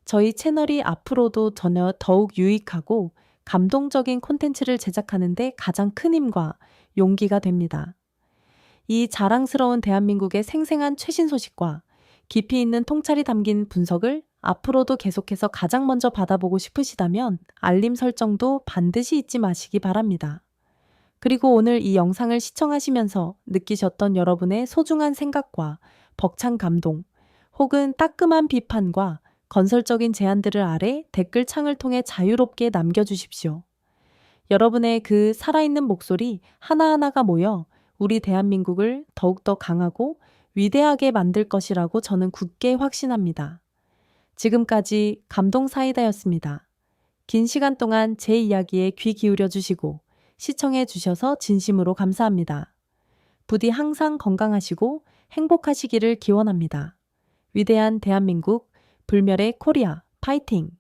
저희 채널이 앞으로도 더욱 유익하고 감동적인 콘텐츠를 제작하는 데 가장 큰 힘과 용기가 됩니다. 이 자랑스러운 대한민국의 생생한 최신 소식과 깊이 있는 통찰이 담긴 분석을 앞으로도 계속해서 가장 먼저 받아보고 싶으시다면 알림 설정도 반드시 잊지 마시기 바랍니다. 그리고 오늘 이 영상을 시청하시면서 느끼셨던 여러분의 소중한 생각과 벅찬 감동, 혹은 따끔한 비판과 건설적인 제안들을 아래 댓글창을 통해 자유롭게 남겨주십시오. 여러분의 그 살아있는 목소리 하나하나가 모여 우리 대한민국을 더욱더 강하고 위대하게 만들 것이라고 저는 굳게 확신합니다. 지금까지 감동사이다였습니다. 긴 시간 동안 제 이야기에 귀 기울여 주시고 시청해 주셔서 진심으로 감사합니다. 부디 항상 건강하시고 행복하시기를 기원합니다. 위대한 대한민국, 불멸의 코리아, 파이팅!